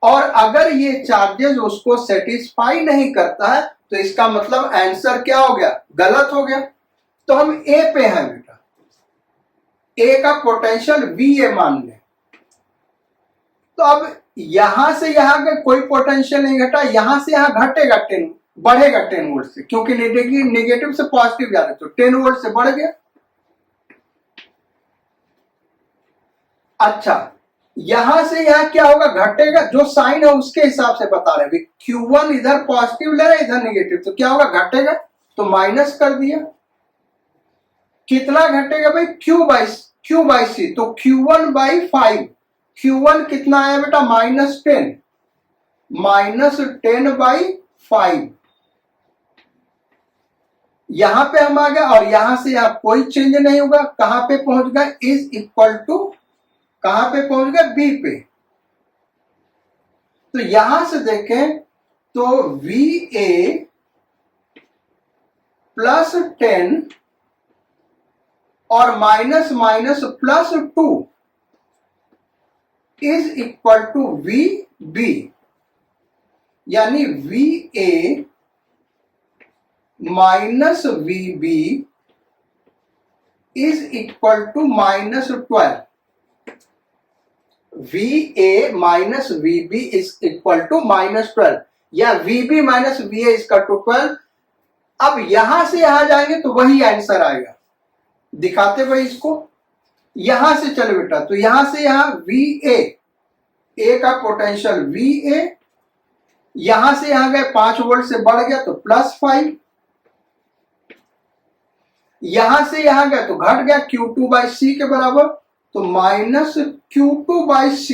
और अगर ये चार्जेस उसको सेटिस्फाई नहीं करता है तो इसका मतलब आंसर क्या हो गया, गलत हो गया। तो हम ए पे हैं बेटा, ए का पोटेंशियल VA मान लें। तो अब यहां से यहां का कोई पोटेंशियल नहीं घटा, यहां से यहां घटेगा 10, बढ़ेगा 10 वोल्ट से, क्योंकि नेगेटिव से पॉजिटिव जा रहे, तो 10 वोल्ट से बढ़ गया। अच्छा, यहां से यहां क्या होगा, घटेगा, जो साइन है उसके हिसाब से बता रहे। Q1 इधर पॉजिटिव ले रहे, इधर नेगेटिव, तो क्या होगा, घटेगा, तो माइनस कर दिया। कितना घटेगा भाई, Q बाई C, तो Q1 बाई 5। Q1 कितना आया बेटा, -10, -10 बाई 5। यहां पे हम आ गए, और यहां से यहां कोई चेंज नहीं होगा, कहां पे पहुंच गए, इज इक्वल टू, कहां पे पहुंच गए, B पे। तो यहां से देखें तो VA प्लस 10 और minus minus plus 2 is equal to VB, यानी VA minus VB is equal to minus 12। VA minus VB is equal to minus 12 या VB minus VA is equal to 12। अब यहां से यहां जाएंगे तो वही आंसर आएगा। दिखाते भाई इसको, यहां से चलो बेटा, तो यहां से यहां VA, A का पोटेंशियल VA, यहां से यहां गए 5 वोल्ट से बढ़ गया तो +5, यहां से यहां गया तो घट गया Q2/C के बराबर, तो माइनस Q2/C।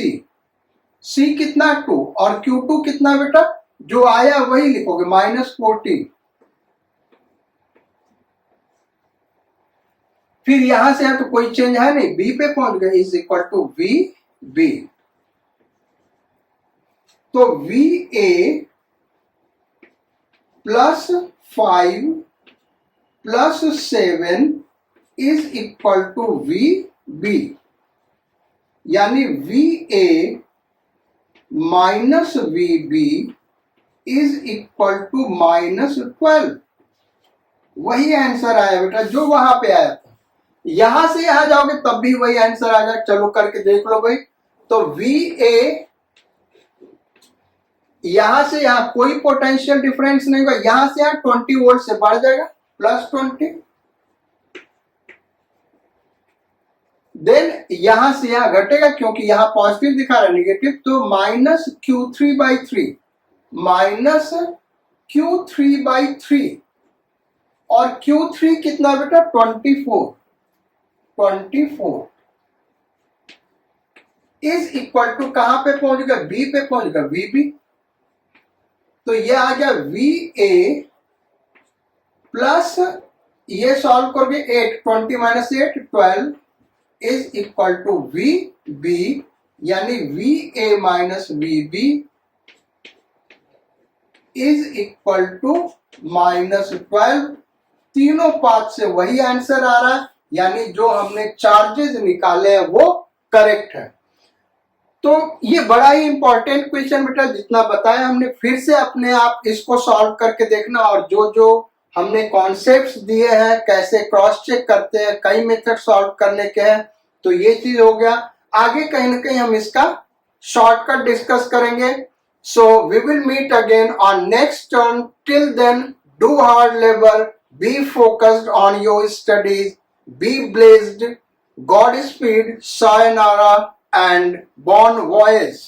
C कितना 2 और Q2 कितना बेटा, जो आया वही लिखोगे -14। फिर यहां से है तो कोई चेंज है नहीं, B पे पहुंच गए, इज इक्वल टू VB। तो VA plus 5 plus 7 is equal to VB, यानी VA minus VB is equal to -12। वही आंसर आया बेटा जो वहां पे आया था। यहां से यहां जाओगे तब भी वही आंसर आ जाए। चलो करके देख लो भाई। तो VA यहां से यहां कोई पोटेंशियल डिफरेंस नहीं होगा, यहां से यहां 20 वोल्ट से बढ़ जाएगा +20, देन यहां से यहां घटेगा क्योंकि यहां पॉजिटिव दिखा रहा है, नेगेटिव, तो माइनस Q3/3, माइनस Q3/3, और Q3 कितना बेटा 24 इज इक्वल टू कहां पे पहुंच गया, B पे पहुंच गया, VB। तो ये आ गया VA प्लस, ये सॉल्व करोगे 8, 20 minus 8 12 is equal to VB, यानी VA minus VB is equal to -12। तीनों पाथ से वही आंसर आ रहा है, यानी जो हमने चार्जेस निकाले हैं वो करेक्ट है। तो ये बड़ा ही इंपॉर्टेंट क्वेश्चन बेटा, जितना बताया हमने फिर से अपने आप इसको सॉल्व करके देखना, और जो जो हमने कॉन्सेप्ट्स दिए हैं, कैसे क्रॉस चेक करते हैं, कई मेथड सॉल्व करने के हैं, तो ये चीज हो गया। आगे कहीं ना कहीं हम इसका शॉर्टकट डिस्कस करेंगे। So we will meet again on next turn. Till then do hard labour, be focused on your studies, be blessed, God speed, sayonara and bon voyage।